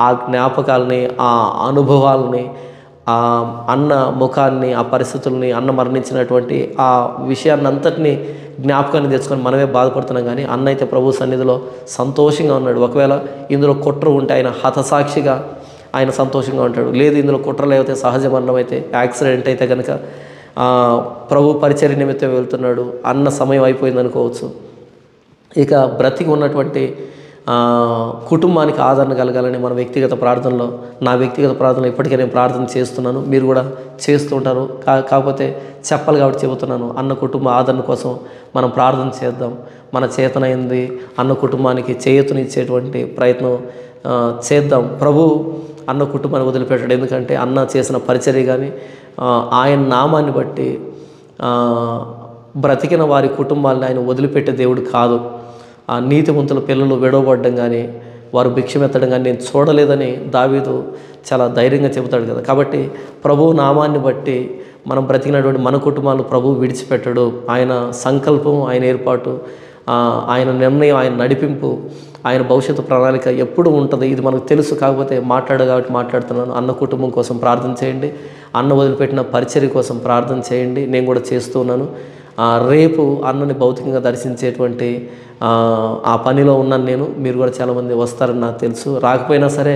ఆ జ్ఞాపకాలని, ఆ అనుభవాలని, ఆ అన్న ముఖాన్ని, ఆ పరిస్థితుల్ని, అన్న మరణించినటువంటి ఆ విషయాన్ని అంతటినీ జ్ఞాపకాన్ని తెచ్చుకొని మనమే బాధపడుతున్నాం. కానీ అన్న అయితే ప్రభు సన్నిధిలో సంతోషంగా ఉన్నాడు. ఒకవేళ ఇందులో కుట్ర ఉంటే ఆయన హతసాక్షిగా ఆయన సంతోషంగా ఉంటాడు. లేదు ఇందులో కుట్రలు అయితే, సహజ మరణం అయితే, యాక్సిడెంట్ అయితే కనుక ప్రభు పరిచర్య నిమిత్తం వెళ్తున్నాడు, అన్న సమయం అయిపోయింది అనుకోవచ్చు. ఇక బ్రతికి ఉన్నటువంటి కుటుంబానికి ఆదరణ కలగాలని మన వ్యక్తిగత ప్రార్థనలో, నా వ్యక్తిగత ప్రార్థనలో ఇప్పటికే నేను ప్రార్థన చేస్తున్నాను, మీరు కూడా చేస్తూ ఉంటారు. కాకపోతే చెప్పాలి కాబట్టి చెబుతున్నాను. అన్న కుటుంబ ఆదరణ కోసం మనం ప్రార్థన చేద్దాం. మన చేతనైంది అన్న కుటుంబానికి చేయూతనిచ్చేటువంటి ప్రయత్నం చేద్దాం. ప్రభు అన్న కుటుంబాన్ని వదిలిపెట్టాడు. ఎందుకంటే అన్న చేసిన పరిచర్య కానీ ఆయన నామాన్ని బట్టి బ్రతికిన వారి కుటుంబాలను ఆయన వదిలిపెట్టే దేవుడు కాదు. ఆ నీతిమంతుల పిల్లలు విడవబడడం కానీ, వారు భిక్షమెత్తడం కానీ నేను చూడలేదని దావీదు చాలా ధైర్యంగా చెబుతాడు కదా. కాబట్టి ప్రభు నామాన్ని బట్టి మనం బ్రతికినటువంటి మన కుటుంబాలు ప్రభు విడిచిపెట్టడు. ఆయన సంకల్పం, ఆయన ఏర్పాటు, ఆయన నిర్ణయం, ఆయన నడిపింపు, ఆయన భవిష్యత్తు ప్రణాళిక ఎప్పుడు ఉంటుంది, ఇది మనకు తెలుసు. కాకపోతే కాబట్టి మాట్లాడుతున్నాను. అన్న కుటుంబం కోసం ప్రార్థన చేయండి. అన్న వదిలిపెట్టిన పరిచర్య కోసం ప్రార్థన చేయండి. నేను కూడా చేస్తూ ఉన్నాను. రేపు అన్నని భౌతికంగా దర్శించేటువంటి ఆ పనిలో ఉన్నాను నేను. మీరు కూడా చాలామంది వస్తారని నాకు తెలుసు. రాకపోయినా సరే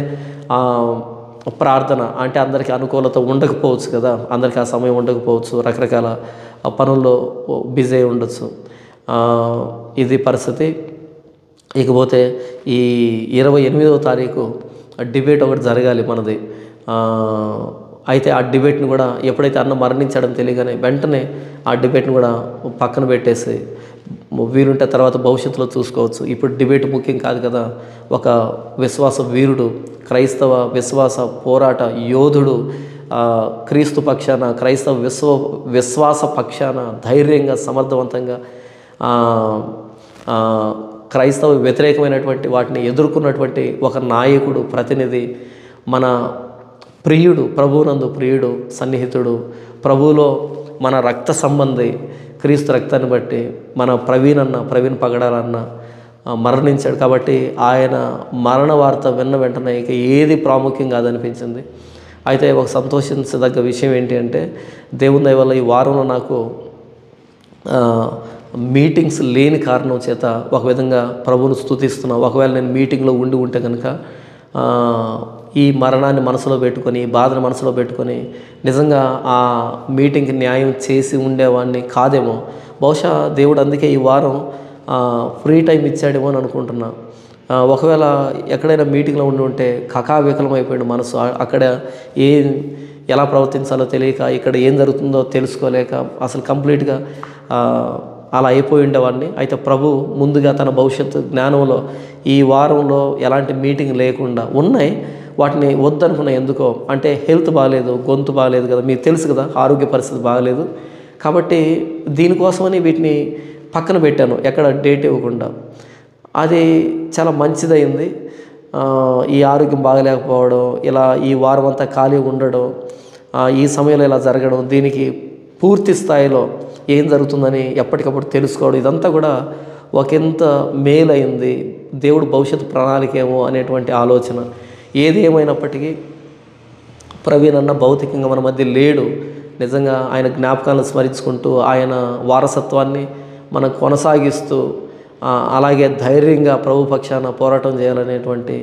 ప్రార్థన అంటే అందరికీ అనుకూలత ఉండకపోవచ్చు కదా, అందరికీ ఆ సమయం ఉండకపోవచ్చు, రకరకాల పనుల్లో బిజీ అయి ఉండొచ్చు. ఇది పరిస్థితి. ఇకపోతే ఈ 28వ తారీఖు డిబేట్ ఒకటి జరగాలి మనది. అయితే ఆ డిబేట్ని కూడా ఎప్పుడైతే అన్న మరణించడం తెలియగానే వెంటనే ఆ డిబేట్ని కూడా పక్కన పెట్టేసి వీలుంటే తర్వాత భవిష్యత్తులో చూసుకోవచ్చు. ఇప్పుడు డిబేట్ ముఖ్యం కాదు కదా. ఒక విశ్వాస వీరుడు, క్రైస్తవ విశ్వాస పోరాట యోధుడు, క్రీస్తు పక్షాన, క్రైస్తవ విశ్వాస పక్షాన ధైర్యంగా సమర్థవంతంగా క్రైస్తవ వ్యతిరేకమైనటువంటి వాటిని ఎదుర్కొన్నటువంటి ఒక నాయకుడు, ప్రతినిధి, మన ప్రియుడు, ప్రభువునందు ప్రియుడు, సన్నిహితుడు, ప్రభువులో మన రక్త సంబంధి, క్రీస్తు రక్తాన్ని బట్టి మన ప్రవీణ్ పగడాలన్న మరణించాడు. కాబట్టి ఆయన మరణ వార్త విన్న వెంటనే ఇక ఏది ప్రాముఖ్యం కాదనిపించింది. అయితే ఒక సంతోషించదగ్గ విషయం ఏంటి అంటే, దేవుని దయ వల్ల ఈ వారంలో నాకు మీటింగ్స్ లేని కారణం చేత ఒక విధంగా ప్రభువును స్తుతిస్తున్నా. ఒకవేళ నేను మీటింగ్లో ఉంటే కనుక ఈ మరణాన్ని మనసులో పెట్టుకొని, ఈ బాధను మనసులో పెట్టుకొని నిజంగా ఆ మీటింగ్కి న్యాయం చేసి ఉండేవాడిని కాదేమో. బహుశా దేవుడు అందుకే ఈ వారం ఫ్రీ టైం ఇచ్చాడేమో అని అనుకుంటున్నా. ఒకవేళ ఎక్కడైనా మీటింగ్లో ఉంటే కకావికలం అయిపోయాడు మనసు. అక్కడ ఎలా ప్రవర్తించాలో తెలియక, ఇక్కడ ఏం జరుగుతుందో తెలుసుకోలేక అసలు కంప్లీట్గా అలా అయిపోయి ఉండేవాడిని. అయితే ప్రభు ముందుగా తన భవిష్యత్తు జ్ఞానంలో ఈ వారంలో ఎలాంటి మీటింగ్ లేకుండా ఉన్నాయి. వాటిని వద్దనుకున్నా. ఎందుకో అంటే హెల్త్ బాగాలేదు, గొంతు బాగాలేదు కదా, మీకు తెలుసు కదా, ఆరోగ్య పరిస్థితి బాగాలేదు. కాబట్టి దీనికోసమని వీటిని పక్కన పెట్టాను, ఎక్కడ డేట్ ఇవ్వకుండా. అది చాలా మంచిదైంది. ఈ ఆరోగ్యం బాగలేకపోవడం, ఇలా ఈ వారం అంతా ఖాళీ ఉండడం, ఈ సమయంలో ఇలా జరగడం, దీనికి పూర్తి స్థాయిలో ఏం జరుగుతుందని ఎప్పటికప్పుడు తెలుసుకోవడం, ఇదంతా కూడా ఒకంత మేలైంది. దేవుడు భవిష్యత్తు ప్రణాళిక ఏమో అనేటువంటి ఆలోచన. ఏది ఏమైనప్పటికీ ప్రవీణ్ అన్న భౌతికంగా మన మధ్య లేడు. నిజంగా ఆయన జ్ఞాపకాలను స్మరించుకుంటూ ఆయన వారసత్వాన్ని మనం కొనసాగిస్తూ అలాగే ధైర్యంగా ప్రభు పక్షాన పోరాటం చేయాలనేటువంటి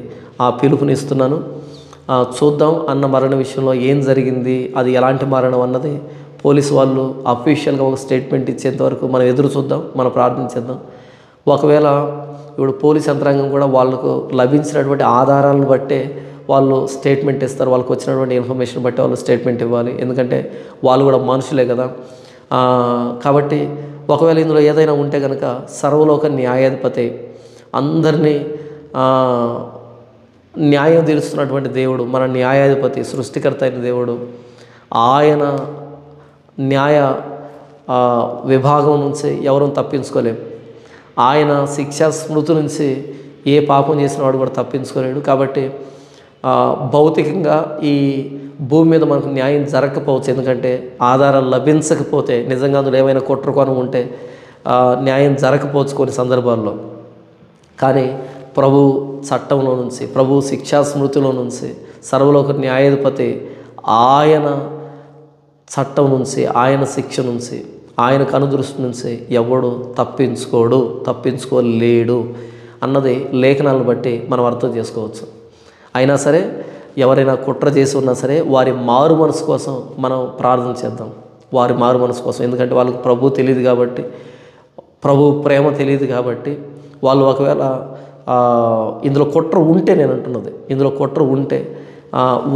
ఆ పిలుపునిస్తున్నాను. చూద్దాం అన్న మరణ విషయంలో ఏం జరిగింది, అది ఎలాంటి మరణం అన్నది పోలీసు వాళ్ళు అఫీషియల్గా ఒక స్టేట్మెంట్ ఇచ్చేంత వరకు మనం ఎదురు చూద్దాం, మనం ప్రార్థించేద్దాం. ఒకవేళ ఇప్పుడు పోలీస్ యంత్రాంగం కూడా వాళ్ళకు లభించినటువంటి ఆధారాలను బట్టే వాళ్ళు స్టేట్మెంట్ ఇస్తారు. వాళ్ళకు వచ్చినటువంటి ఇన్ఫర్మేషన్ బట్టి వాళ్ళు స్టేట్మెంట్ ఇవ్వాలి. ఎందుకంటే వాళ్ళు కూడా మనుషులే కదా. కాబట్టి ఒకవేళ ఇందులో ఏదైనా ఉంటే కనుక సర్వలోక న్యాయాధిపతి, అందరినీ న్యాయం తీరుస్తున్నటువంటి దేవుడు, మన న్యాయాధిపతి, సృష్టికర్త అయిన దేవుడు, ఆయన న్యాయ విభాగం నుంచి ఎవరూ తప్పించుకోలేము. ఆయన శిక్షా స్మృతి నుంచి ఏ పాపం చేసిన వాడు కూడా తప్పించుకోలేడు. కాబట్టి భౌతికంగా ఈ భూమి మీద మనకు న్యాయం జరగకపోవచ్చు. ఎందుకంటే ఆధారాలు లభించకపోతే, నిజంగా అందులో ఏమైనా కుట్రకోణం ఉంటే న్యాయం జరగకపోవచ్చు కొన్ని సందర్భాల్లో. కానీ ప్రభు చట్టంలో నుంచి, ప్రభు శిక్షా స్మృతిలో నుంచి, సర్వలోక న్యాయాధిపతి ఆయన చట్టం నుంచి, ఆయన శిక్ష నుంచి, ఆయన కనుదృష్టి నుంచి ఎవడు తప్పించుకోలేడు అన్నది లేఖనాలను బట్టి మనం అర్థం చేసుకోవచ్చు. అయినా సరే ఎవరైనా కుట్ర చేసి ఉన్నా సరే వారి మారు మనసు కోసం మనం ప్రార్థన చేద్దాం. వారి మారు మనసు కోసం. ఎందుకంటే వాళ్ళకి ప్రభు తెలియదు కాబట్టి, ప్రభు ప్రేమ తెలియదు కాబట్టి, వాళ్ళు ఒకవేళ ఇందులో కుట్ర ఉంటే, నేను అంటున్నది ఇందులో కుట్ర ఉంటే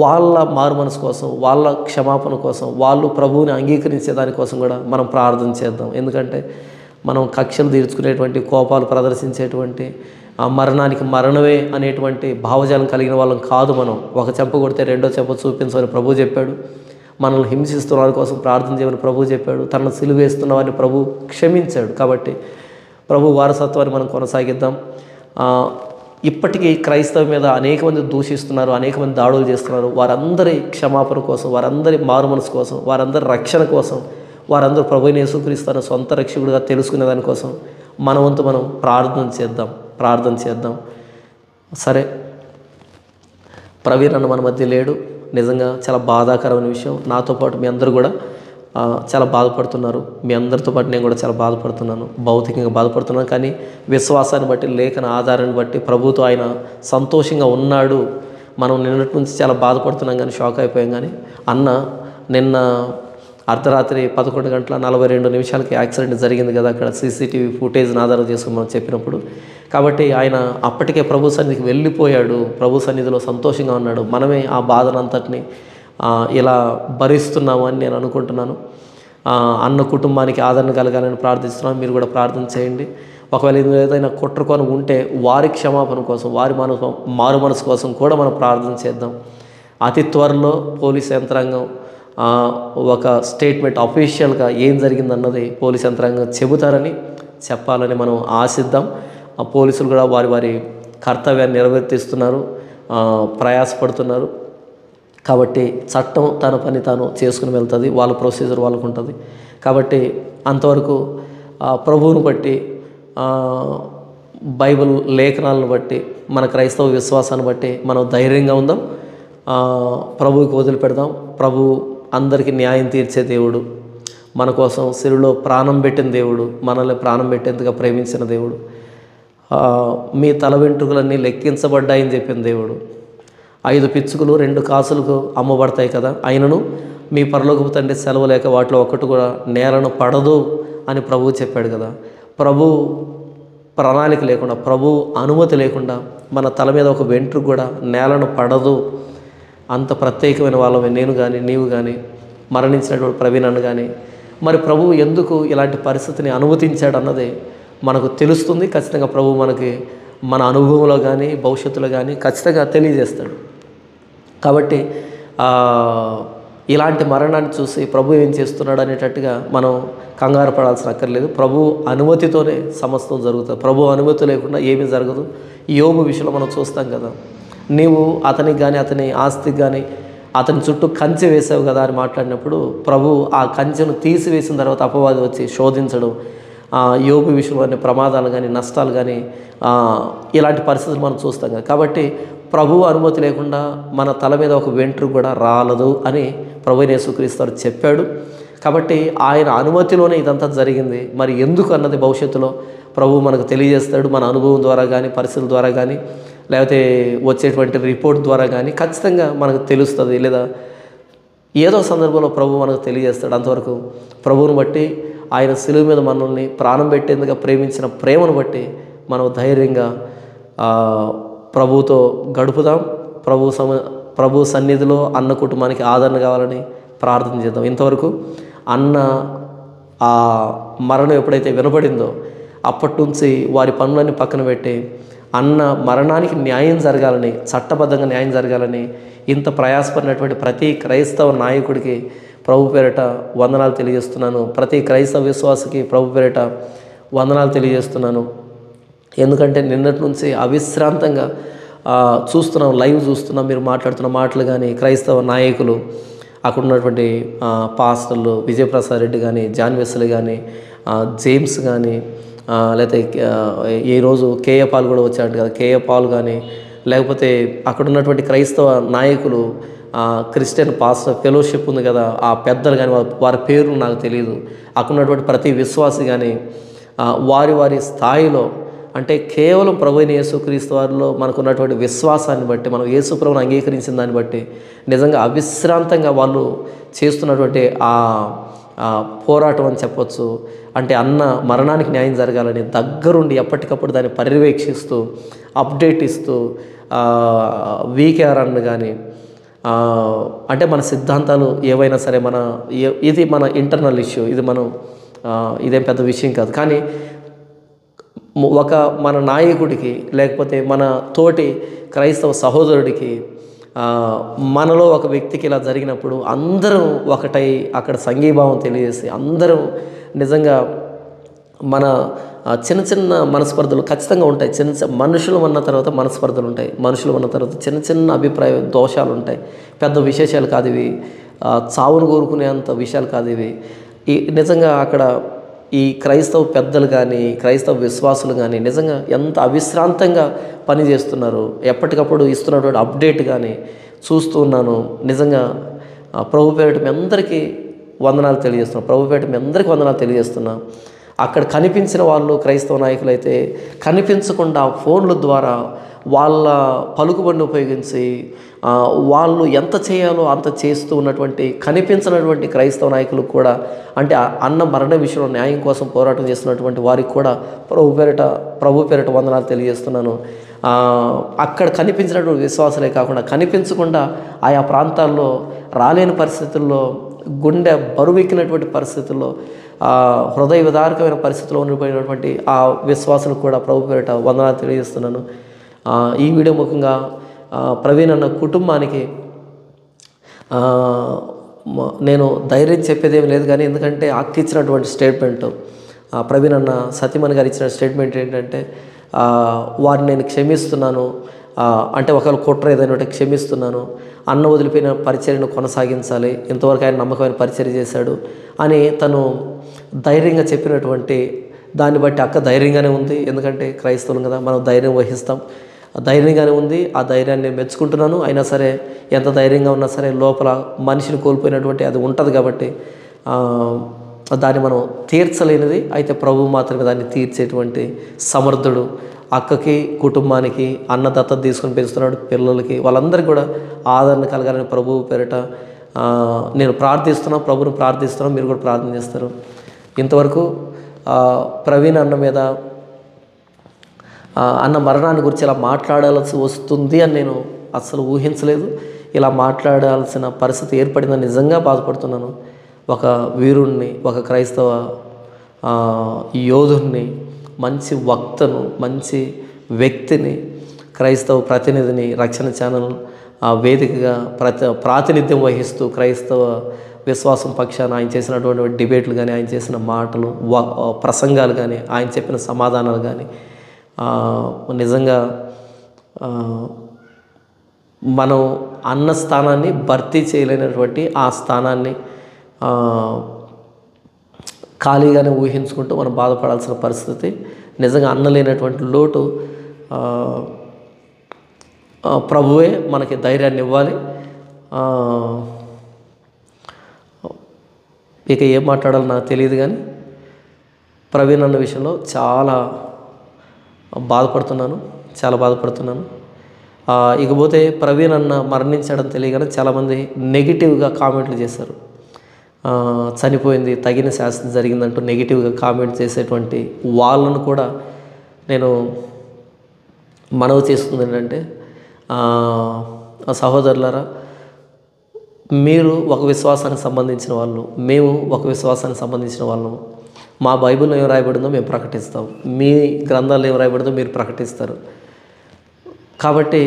వాళ్ళ మారు మనసు కోసం, వాళ్ళ క్షమాపణ కోసం, వాళ్ళు ప్రభువుని అంగీకరించే దానికోసం కూడా మనం ప్రార్థన చేద్దాం. ఎందుకంటే మనం కక్షలు తీర్చుకునేటువంటి, కోపాలు ప్రదర్శించేటువంటి, మరణానికి మరణమే అనేటువంటి భావజాలం కలిగిన వాళ్ళం కాదు మనం. ఒక చెంప కొడితే రెండో చెంప చూపించమని ప్రభు చెప్పాడు. మనల్ని హింసిస్తున్న వారి కోసం ప్రార్థన చేయమని ప్రభు చెప్పాడు. తనను సిలువేస్తున్న వారిని ప్రభు క్షమించాడు. కాబట్టి ప్రభు వారసత్వాన్ని మనం కొనసాగిద్దాం. ఇప్పటికీ క్రైస్తవం మీద అనేక మంది దూషిస్తున్నారు, అనేక మంది దాడులు చేస్తున్నారు. వారందరి క్షమాపణ కోసం, వారందరి మారు మనసు కోసం, వారందరి రక్షణ కోసం, వారందరూ ప్రభువుని యేసుక్రీస్తును సొంత రక్షకుడిగా తెలుసుకునే దానికోసం మన వంతు మనం ప్రార్థన చేద్దాం. సరే, ప్రవీణ్ అన్న మన మధ్య లేడు. నిజంగా చాలా బాధాకరమైన విషయం. నాతో పాటు మీ అందరూ కూడా చాలా బాధపడుతున్నారు. మీ అందరితో పాటు నేను కూడా చాలా బాధపడుతున్నాను, భౌతికంగా బాధపడుతున్నాను. కానీ విశ్వాసాన్ని బట్టి, లేఖన ఆధారాన్ని బట్టి ప్రభుతో ఆయన సంతోషంగా ఉన్నాడు. మనం నిన్నటి నుంచి చాలా బాధపడుతున్నాం కానీ, షాక్ అయిపోయాం. కానీ అన్న నిన్న అర్ధరాత్రి 11:42 యాక్సిడెంట్ జరిగింది కదా, అక్కడ సీసీటీవీ ఫుటేజ్ని ఆధారం చేసుకుని మనం చెప్పినప్పుడు. కాబట్టి ఆయన అప్పటికే ప్రభు సన్నిధికి వెళ్ళిపోయాడు, ప్రభు సన్నిధిలో సంతోషంగా ఉన్నాడు. మనమే ఆ బాధనంతటిని ఇలా భరిస్తున్నాము అని నేను అనుకుంటున్నాను. అన్న కుటుంబానికి ఆదరణ కలగాలని ప్రార్థిస్తున్నాను. మీరు కూడా ప్రార్థన చేయండి. ఒకవేళ ఏదైనా కుట్రకొని ఉంటే వారి క్షమాపణ కోసం, వారి మారు మనసు కోసం కూడా మనం ప్రార్థన చేద్దాం. అతి త్వరలో పోలీస్ యంత్రాంగం ఒక స్టేట్మెంట్ అఫీషియల్గా ఏం జరిగిందన్నది పోలీస్ యంత్రాంగం చెబుతారని చెప్పాలని మనం ఆశిద్దాం. పోలీసులు కూడా వారి వారి కర్తవ్యాన్ని నిర్వర్తిస్తున్నారు, ప్రయాసపడుతున్నారు. కాబట్టి చట్టం తన పని తాను చేసుకుని వెళ్తుంది, వాళ్ళ ప్రొసీజర్ వాళ్ళకు ఉంటుంది. కాబట్టి అంతవరకు ప్రభువును బట్టి, బైబిల్ లేఖనాలను బట్టి, మన క్రైస్తవ విశ్వాసాన్ని బట్టి మనం ధైర్యంగా ఉందాం, ప్రభువుకి వదిలిపెడదాం. ప్రభు అందరికీ న్యాయం తీర్చే దేవుడు, మన కోసం సిలువలో ప్రాణం పెట్టిన దేవుడు, మనల్ని ప్రాణం పెట్టేందుకు ప్రేమించిన దేవుడు. మీ తల వెంట్రుకలన్నీ లెక్కించబడ్డాయని చెప్పిన దేవుడు. 5 పిచ్చుకలు 2 కాసులకు అమ్మబడతాయి కదా, అయినను మీ పరలోకపు తండ్రి సెలవు లేక వాటిలో ఒక్కటి కూడా నేలను పడదు అని ప్రభువు చెప్పాడు కదా. ప్రభు ప్రణాళిక లేకుండా, ప్రభు అనుమతి లేకుండా మన తల మీద ఒక వెంట్రుక కూడా నేలను పడదు. అంత ప్రత్యేకమైన వాళ్ళమే నేను కానీ, నీవు కానీ, మరణించినటువంటి ప్రవీణ్ అన్న కానీ. మరి ప్రభువు ఎందుకు ఇలాంటి పరిస్థితిని అనుమతించాడు అన్నది మనకు తెలుస్తుంది. ఖచ్చితంగా ప్రభు మనకి మన అనుభవంలో కానీ, భవిష్యత్తులో కానీ ఖచ్చితంగా తెలియజేస్తాడు. కాబట్టి ఇలాంటి మరణాన్ని చూసి ప్రభు ఏం చేస్తున్నాడు అనేటట్టుగా మనం కంగారు పడాల్సిన అక్కర్లేదు. ప్రభు అనుమతితోనే సమస్తం జరుగుతుంది. ప్రభు అనుమతి లేకుండా ఏమీ జరగదు. యోబు విషయంలో మనం చూస్తాం కదా, నీవు అతనికి కానీ, అతని ఆస్తికి కానీ, అతని చుట్టూ కంచె వేసావు కదా అని మాట్లాడినప్పుడు ప్రభు ఆ కంచెను తీసివేసిన తర్వాత అపవాది వచ్చి శోధించడం, యోబు విషయంలోని ప్రమాదాలు కానీ, నష్టాలు కానీ, ఇలాంటి పరిస్థితులు మనం చూస్తాం కదా. కాబట్టి ప్రభువు అనుమతి లేకుండా మన తల మీద ఒక వెంట్రుక కూడా రాలదు అని ప్రభువైన యేసుక్రీస్తు చెప్పాడు. కాబట్టి ఆయన అనుమతిలోనే ఇదంతా జరిగింది. మరి ఎందుకు అన్నది భవిష్యత్తులో ప్రభువు మనకు తెలియజేస్తాడు. మన అనుభవం ద్వారా కానీ, పరిస్థితుల ద్వారా కానీ, లేకపోతే వచ్చేటువంటి రిపోర్ట్ ద్వారా కానీ ఖచ్చితంగా మనకు తెలుస్తుంది. లేదా ఏదో సందర్భంలో ప్రభు మనకు తెలియజేస్తాడు. అంతవరకు ప్రభువును బట్టి, ఆయన శిలువ మీద మనల్ని ప్రాణం పెట్టేందుకు ప్రేమించిన ప్రేమను బట్టి మనం ధైర్యంగా ప్రభువుతో గడుపుదాం. ప్రభు సన్నిధిలో అన్న కుటుంబానికి ఆదరణ కావాలని ప్రార్థన చేద్దాం. ఇంతవరకు అన్న ఆ మరణం ఎప్పుడైతే వినపడిందో అప్పటి నుంచి వారి పనులన్నీ పక్కన పెట్టి అన్న మరణానికి న్యాయం జరగాలని, చట్టబద్ధంగా న్యాయం జరగాలని ఇంత ప్రయాసపడినటువంటి ప్రతి క్రైస్తవ నాయకుడికి ప్రభు పేరిట వందనాలు తెలియజేస్తున్నాను. ప్రతి క్రైస్తవ విశ్వాసకి ప్రభు పేరిట వందనాలు తెలియజేస్తున్నాను. ఎందుకంటే నిన్నటి నుంచి అవిశ్రాంతంగా చూస్తున్నాం, లైవ్ చూస్తున్నాం. మీరు మాట్లాడుతున్న మాటలు కానీ, క్రైస్తవ నాయకులు, అక్కడ ఉన్నటువంటి పాస్టర్లు విజయప్రసాద్ రెడ్డి కానీ, జాన్ వెస్లీ కానీ, జేమ్స్ కానీ, లేకపోతే ఈరోజు కేఏ పాల్ కూడా వచ్చాడు కదా, కేఏ పాల్ కానీ, లేకపోతే అక్కడ ఉన్నటువంటి క్రైస్తవ నాయకులు, క్రిస్టియన్ పాస్టర్ ఫెలోషిప్ ఉంది కదా, ఆ పెద్దలు కానీ, వారి పేరు నాకు తెలియదు. అక్కడ ఉన్నటువంటి ప్రతి విశ్వాసి కానీ వారి వారి స్థాయిలో, అంటే కేవలం ప్రభువైన యేసుక్రీస్తు వారిలో మనకున్నటువంటి విశ్వాసాన్ని బట్టి, మనం యేసు ప్రభువును అంగీకరించిన దాన్ని బట్టి నిజంగా అవిశ్రాంతంగా వాళ్ళు చేస్తున్నటువంటి పోరాటం అని చెప్పొచ్చు. అంటే అన్న మరణానికి న్యాయం జరగాలని దగ్గరుండి ఎప్పటికప్పుడు దాన్ని పర్యవేక్షిస్తూ, అప్డేట్ ఇస్తూ, వీకేఆర్ అన్న కానీ, అంటే మన సిద్ధాంతాలు ఏవైనా సరే, ఇది మన ఇంటర్నల్ ఇష్యూ, ఇది ఇదేం పెద్ద విషయం కాదు. కానీ మన నాయకుడికి, లేకపోతే మన తోటి క్రైస్తవ సహోదరుడికి, మనలో ఒక వ్యక్తికి ఇలా జరిగినప్పుడు అందరం ఒకటై అక్కడ సంఘీభావం తెలియజేసి, అందరం నిజంగా మన చిన్న చిన్న మనస్పర్ధలు ఖచ్చితంగా ఉంటాయి. మనుషులు ఉన్న తర్వాత మనస్పర్ధలు ఉంటాయి, మనుషులు ఉన్న తర్వాత చిన్న చిన్న అభిప్రాయ దోషాలు ఉంటాయి. పెద్ద విశేషాలు కాదు ఇవి, చావును కోరుకునేంత విషయాలు కాదు ఇవి. నిజంగా అక్కడ ఈ క్రైస్తవ పెద్దలు కానీ క్రైస్తవ విశ్వాసులు కానీ నిజంగా ఎంత అవిశ్రాంతంగా పనిచేస్తున్నారు. ఎప్పటికప్పుడు ఇస్తున్నటువంటి అప్డేట్ కానీ చూస్తూ ఉన్నాను. నిజంగా ప్రభు పేరిట మీ అందరికీ వందనాలు తెలియజేస్తున్నా. ప్రభు పేరిట మీ అందరికీ వందనాలు తెలియజేస్తున్నా. అక్కడ కనిపించిన వాళ్ళు క్రైస్తవ నాయకులు అయితే కనిపించకుండా ఫోన్ల ద్వారా వాళ్ళ పలుకుబడిని ఉపయోగించి వాళ్ళు ఎంత చేయాలో అంత చేస్తూ ఉన్నటువంటి కనిపించినటువంటి క్రైస్తవ నాయకులకు కూడా, అంటే అన్న మరణ విషయంలో న్యాయం కోసం పోరాటం చేస్తున్నటువంటి వారికి కూడా ప్రభు పేరిట వందనాలు తెలియజేస్తున్నాను. అక్కడ కనిపించినటువంటి విశ్వాసాలే కాకుండా కనిపించకుండా ఆయా ప్రాంతాల్లో రాలేని పరిస్థితుల్లో, గుండె బరువెక్కినటువంటి పరిస్థితుల్లో, హృదయ విదారకమైన పరిస్థితుల్లో ఉండిపోయినటువంటి ఆ విశ్వాసులకు కూడా ప్రభు పేరిట వందనాలు తెలియజేస్తున్నాను. ఈ వీడియో ముఖ్యంగా ప్రవీణ్ అన్న కుటుంబానికి నేను ధైర్యం చెప్పేదేమి లేదు, కానీ ఎందుకంటే అక్క ఇచ్చినటువంటి స్టేట్మెంట్, ప్రవీణ్ అన్న సతీమణి గారు ఇచ్చిన స్టేట్మెంట్ ఏంటంటే, వారిని నేను క్షమిస్తున్నాను, అంటే ఒకవేళ కుట్ర ఏదైనా క్షమిస్తున్నాను, అన్న వదిలిపోయిన పరిచర్యను కొనసాగించాలి, ఇంతవరకు ఆయన నమ్మకమైన పరిచర్య చేశాడు అని తను ధైర్యంగా చెప్పినటువంటి దాన్ని బట్టి అక్క ధైర్యంగానే ఉంది. ఎందుకంటే క్రైస్తవులు కదా, మనం ధైర్యం వహిస్తాం, ధైర్యంగానే ఉంది. ఆ ధైర్యాన్ని నేను మెచ్చుకుంటున్నాను. అయినా సరే ఎంత ధైర్యంగా ఉన్నా సరే లోపల మనిషిని కోల్పోయినటువంటి అది ఉంటుంది కాబట్టి దాన్ని మనం తీర్చలేనిది. అయితే ప్రభువు మాత్రమే దాన్ని తీర్చేటువంటి సమర్థుడు. అక్కకి కుటుంబానికి అన్న దత్తత తీసుకొని పెంచుతున్నాడు, పిల్లలకి వాళ్ళందరికీ కూడా ఆదరణ కలగాలని ప్రభువు పేరిట నేను ప్రార్థిస్తున్నాను, ప్రభువుని ప్రార్థిస్తున్నాను. మీరు కూడా ప్రార్థన చేస్తారు. ఇంతవరకు ప్రవీణ్ అన్న మీద అన్న మరణాన్ని గురించి ఇలా మాట్లాడాల్సి వస్తుంది అని నేను అస్సలు ఊహించలేదు. ఇలా మాట్లాడాల్సిన పరిస్థితి ఏర్పడిందని నిజంగా బాధపడుతున్నాను. ఒక వీరుణ్ణి, ఒక క్రైస్తవ యోధుణ్ణి, మంచి వక్తను, మంచి వ్యక్తిని, క్రైస్తవ ప్రతినిధిని రక్షణ ఛానల్ వేదికగా ప్రాతినిధ్యం వహిస్తూ క్రైస్తవ విశ్వాసం పక్షాన ఆయన చేసినటువంటి డిబేట్లు కానీ, ఆయన చేసిన మాటలు, ప్రసంగాలు కానీ, ఆయన చెప్పిన సమాధానాలు కానీ నిజంగా మనం అన్న స్థానాన్ని భర్తీ చేయలేనటువంటి ఆ స్థానాన్ని ఖాళీగానే ఊహించుకుంటూ మనం బాధపడాల్సిన పరిస్థితి. నిజంగా అన్న లేనటువంటి లోటు ప్రభువే మనకి ధైర్యాన్ని ఇవ్వాలి. ఇక ఏం మాట్లాడాలో నాకు తెలియదు, కానీ ప్రవీణ్ అన్న విషయంలో చాలా బాధపడుతున్నాను. ఇకపోతే ప్రవీణ్ అన్న మరణించడం తెలియగానే చాలామంది నెగిటివ్గా కామెంట్లు చేశారు. చనిపోయింది, తగిన శాస్త్రం జరిగిందంటూ నెగిటివ్గా కామెంట్ చేసేటువంటి వాళ్ళను కూడా నేను మనవి చేస్తుంది ఏంటంటే, సహోదరులారా, మీరు ఒక విశ్వాసానికి సంబంధించిన వాళ్ళు, మేము ఒక విశ్వాసానికి సంబంధించిన వాళ్ళము. మా బైబిల్లో ఏం రాయబడిందో మేము ప్రకటిస్తాం, మీ గ్రంథాల్లో ఏం రాయబడిందో మీరు ప్రకటిస్తారు. కాబట్టి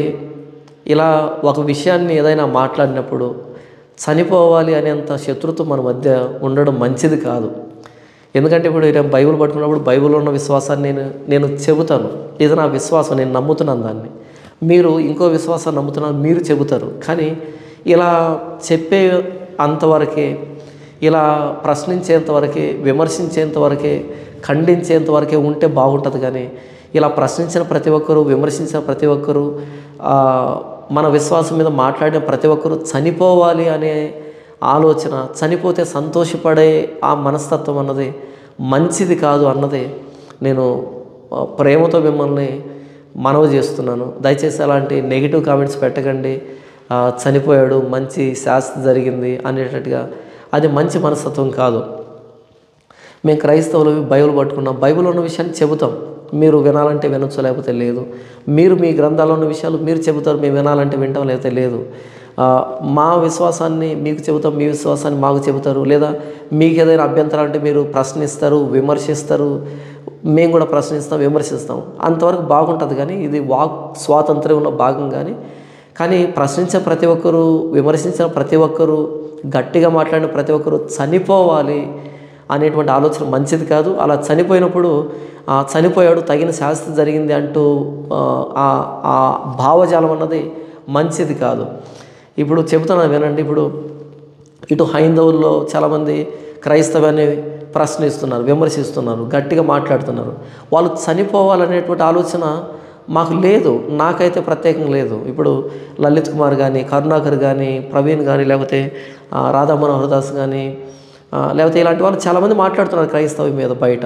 ఇలా ఒక విషయాన్ని ఏదైనా మాట్లాడినప్పుడు చనిపోవాలి అనేంత శత్రుత్వం మన మధ్య ఉండడం మంచిది కాదు. ఎందుకంటే ఇప్పుడు నేను బైబిల్ పట్టుకున్నప్పుడు బైబిల్లో ఉన్న విశ్వాసాన్ని నేను చెబుతాను, ఇది నా విశ్వాసం, నేను నమ్ముతున్నాను దాన్ని. మీరు ఇంకో విశ్వాసాన్ని నమ్ముతున్నారు, మీరు చెబుతారు. కానీ ఇలా చెప్పే అంతవరకే, ఇలా ప్రశ్నించేంతవరకే, విమర్శించేంతవరకే, ఖండించేంతవరకే ఉంటే బాగుంటుంది. కానీ ఇలా ప్రశ్నించిన ప్రతి ఒక్కరూ, విమర్శించిన ప్రతి ఒక్కరూ, మన విశ్వాసం మీద మాట్లాడిన ప్రతి ఒక్కరూ చనిపోవాలి అనే ఆలోచన, చనిపోతే సంతోషపడే ఆ మనస్తత్వం అన్నది మంచిది కాదు అన్నది నేను ప్రేమతో మిమ్మల్ని మనవి చేస్తున్నాను. దయచేసి అలాంటి నెగిటివ్ కామెంట్స్ పెట్టకండి. చనిపోయాడు, మంచి శాస్త్ర జరిగింది అనేటట్టుగా, అది మంచి మనస్తత్వం కాదు. మేము క్రైస్తవులు బైబిల్ పట్టుకున్నాం, బైబిల్ ఉన్న విషయాన్ని చెబుతాం, మీరు వినాలంటే వినొచ్చు, లేకపోతే లేదు. మీరు మీ గ్రంథాల్లో ఉన్న విషయాలు మీరు చెబుతారు, మేము వినాలంటే వింటాం, లేకపోతే లేదు. మా విశ్వాసాన్ని మీకు చెబుతాం, మీ విశ్వాసాన్ని మాకు చెబుతారు. లేదా మీకు ఏదైనా అభ్యంతరాలు అంటే మీరు ప్రశ్నిస్తారు, విమర్శిస్తారు, మేము కూడా ప్రశ్నిస్తాం, విమర్శిస్తాం. అంతవరకు బాగుంటుంది. కానీ ఇది వాక్ స్వాతంత్ర్యంలో భాగం. కానీ ప్రశ్నించిన ప్రతి ఒక్కరూ, విమర్శించిన ప్రతి ఒక్కరూ, గట్టిగా మాట్లాడిన ప్రతి ఒక్కరూ చనిపోవాలి అనేటువంటి ఆలోచన మంచిది కాదు. అలా చనిపోయినప్పుడు చనిపోయాడు, తగిన శాస్త్రం జరిగింది అంటూ ఆ భావజాలం అన్నది మంచిది కాదు. ఇప్పుడు చెబుతున్నాను వినండి. ఇప్పుడు ఇటు హైందవుల్లో చాలామంది క్రైస్తవాన్ని ప్రశ్నిస్తున్నారు, విమర్శిస్తున్నారు, గట్టిగా మాట్లాడుతున్నారు. వాళ్ళు చనిపోవాలనేటువంటి ఆలోచన మాకు లేదు, నాకైతే ప్రత్యేకంగా లేదు. ఇప్పుడు లలిత్ కుమార్ కానీ, కరుణాకర్ కానీ, ప్రవీణ్ కానీ, లేకపోతే రాధా మనోహర్ దాస్ కానీ, లేకపోతే ఇలాంటి వాళ్ళు చాలామంది మాట్లాడుతున్నారు క్రైస్తవం మీద బయట.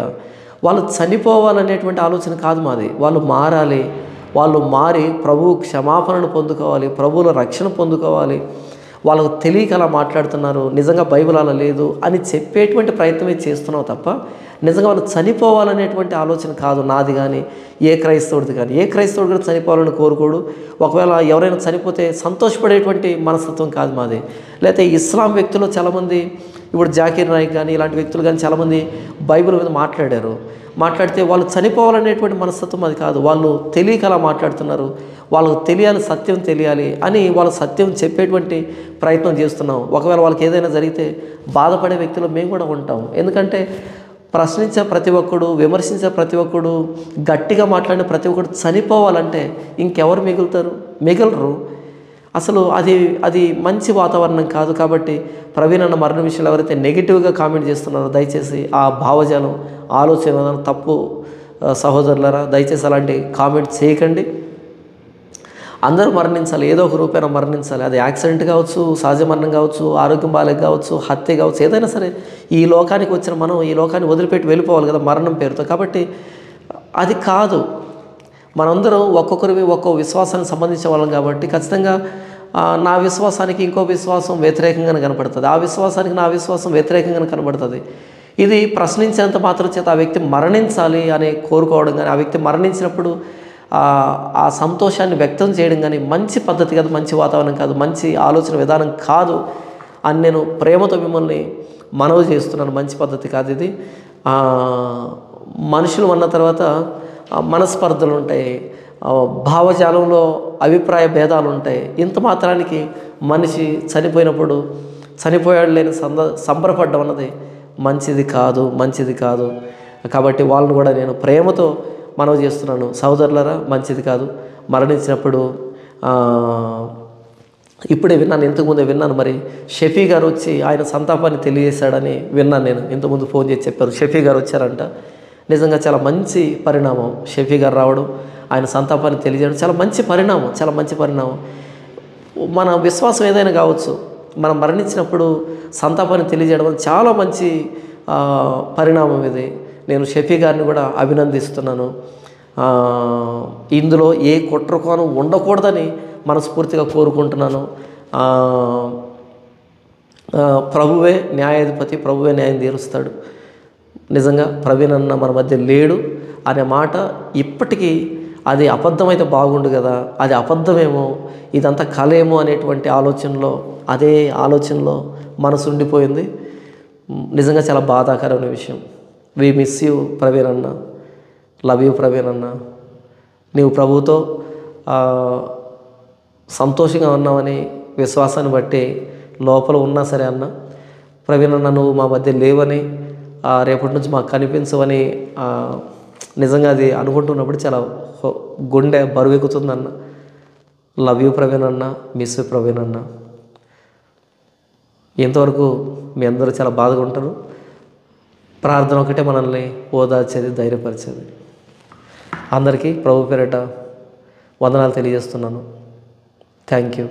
వాళ్ళు చనిపోవాలనేటువంటి ఆలోచన కాదు మాది. వాళ్ళు మారాలి, వాళ్ళు మారి ప్రభువు క్షమాపణను పొందుకోవాలి, ప్రభువుల రక్షణ పొందుకోవాలి. వాళ్ళకు తెలియక అలా మాట్లాడుతున్నారు, నిజంగా బైబిల్ అలా లేదు అని చెప్పేటువంటి ప్రయత్నమే చేస్తున్నావు తప్ప నిజంగా వాళ్ళు చనిపోవాలనేటువంటి ఆలోచన కాదు నాది కానీ, ఏ క్రైస్తవుడిది కానీ. ఏ క్రైస్తవుడు కూడా చనిపోవాలని కోరుకోడు. ఒకవేళ ఎవరైనా చనిపోతే సంతోషపడేటువంటి మనస్తత్వం కాదు మాది. లేకపోతే ఇస్లాం వ్యక్తులు చాలామంది, ఇప్పుడు జాకీర్ నాయక్ కానీ ఇలాంటి వ్యక్తులు కానీ చాలామంది బైబిల్ మీద మాట్లాడితే వాళ్ళు చనిపోవాలనేటువంటి మనస్తత్వం అది కాదు. వాళ్ళు తెలియక అలా మాట్లాడుతున్నారు. వాళ్ళకు తెలియాలి, సత్యం తెలియాలి అని వాళ్ళు సత్యం చెప్పేటువంటి ప్రయత్నం చేస్తున్నాం. ఒకవేళ వాళ్ళకి ఏదైనా జరిగితే బాధపడే వ్యక్తులు మేము కూడా ఉంటాం. ఎందుకంటే ప్రశ్నించే ప్రతి ఒక్కడు, విమర్శించే ప్రతి ఒక్కడు, గట్టిగా మాట్లాడిన ప్రతి ఒక్కడు చనిపోవాలంటే ఇంకెవరు మిగలరు. అసలు అది మంచి వాతావరణం కాదు. కాబట్టి ప్రవీణ్ అన్న మరణ విషయంలో ఎవరైతే నెగిటివ్గా కామెంట్ చేస్తున్నారో దయచేసి ఆ భావజాలం, ఆలోచన తప్పు సహోదరులరా. దయచేసి అలాంటి కామెంట్ చేయకండి. అందరూ మరణించాలి, ఏదో ఒక రూపేణ మరణించాలి. అది యాక్సిడెంట్ కావచ్చు, సహజ మరణం కావచ్చు, ఆరోగ్యం బాలేక కావచ్చు, హత్య కావచ్చు, ఏదైనా సరే ఈ లోకానికి వచ్చిన మనం ఈ లోకాన్ని వదిలిపెట్టి వెళ్ళిపోవాలి కదా మరణం పేరుతో. కాబట్టి అది కాదు. మనందరం ఒక్కొక్కరివి ఒక్కో విశ్వాసానికి సంబంధించిన వాళ్ళం కాబట్టి ఖచ్చితంగా నా విశ్వాసానికి ఇంకో విశ్వాసం వ్యతిరేకంగానే కనపడుతుంది, ఆ విశ్వాసానికి నా విశ్వాసం వ్యతిరేకంగానే కనపడుతుంది. ఇది ప్రశ్నించేంత మాత్రం చేత ఆ వ్యక్తి మరణించాలి అని కోరుకోవడం కానీ, ఆ వ్యక్తి మరణించినప్పుడు ఆ సంతోషాన్ని వ్యక్తం చేయడం కానీ మంచి పద్ధతి కాదు, మంచి వాతావరణం కాదు, మంచి ఆలోచన విధానం కాదు అని నేను ప్రేమతో మిమ్మల్ని మనవి చేస్తున్నాను. మంచి పద్ధతి కాదు ఇది. మనుషులు అన్న తర్వాత మనస్పర్ధలు ఉంటాయి, భావజాలంలో అభిప్రాయ భేదాలు ఉంటాయి. ఇంత మాత్రానికి మనిషి చనిపోయినప్పుడు చనిపోయాడు లేని సంబరపడ్డం అన్నది మంచిది కాదు. కాబట్టి వాళ్ళని కూడా నేను ప్రేమతో మనవి చేస్తున్నాను. సహోదరులరా, మంచిది కాదు. మరణించినప్పుడు ఇప్పుడే విన్నాను, ఇంతకుముందే విన్నాను. మరి షఫీ గారు వచ్చి ఆయన సంతాపాన్ని తెలియజేశాడని విన్నాను. నేను ఇంతకుముందు ఫోన్ చేసి చెప్పారు, షఫీ గారు వచ్చారంట. నిజంగా చాలా మంచి పరిణామం. షఫీ గారు రావడం, ఆయన సంతాపాన్ని తెలియజేయడం చాలా మంచి పరిణామం. మన విశ్వాసం ఏదైనా కావచ్చు, మనం మరణించినప్పుడు సంతాపాన్ని తెలియజేయడం చాలా మంచి పరిణామం ఇది. నేను షఫీ గారిని కూడా అభినందిస్తున్నాను. ఇందులో ఏ కుట్రకోణం ఉండకూడదని మనస్ఫూర్తిగా కోరుకుంటున్నాను. ప్రభువే న్యాయాధిపతి, ప్రభువే న్యాయం తీరుస్తాడు. నిజంగా ప్రవీణ్ అన్న మన మధ్య లేడు అనే మాట ఇప్పటికీ అది అబద్ధమైతే బాగుండు కదా, అది అబద్ధమేమో, ఇదంతా కలేమో అనేటువంటి అదే ఆలోచనలో మనసు ఉండిపోయింది. నిజంగా చాలా బాధాకరమైన విషయం. వి మిస్ యూ ప్రవీణ్ అన్న, లవ్ యూ ప్రవీణ్ అన్న. నీవు ప్రభువుతో సంతోషంగా ఉన్నావని విశ్వాసాన్ని బట్టి లోపల ఉన్నా సరే అన్న, ప్రవీణ్ అన్న నువ్వు మా మధ్య లేవని, రేపటి నుంచి మాకు కనిపించవని నిజంగా అది అనుకుంటున్నప్పుడు చాలా గుండె బరువెక్కుతుందన్న. లవ్ యూ ప్రవీణ్ అన్న, మిస్ యూ ప్రవీణ్ అన్న. ఇంతవరకు మీ అందరూ చాలా బాధగా ఉంటారు. ప్రార్థన ఒకటే మనల్ని ఓదార్చేది, ధైర్యపరిచేది. అందరికీ ప్రభు పేరిట వందనాలు తెలియజేస్తున్నాను. Thank you.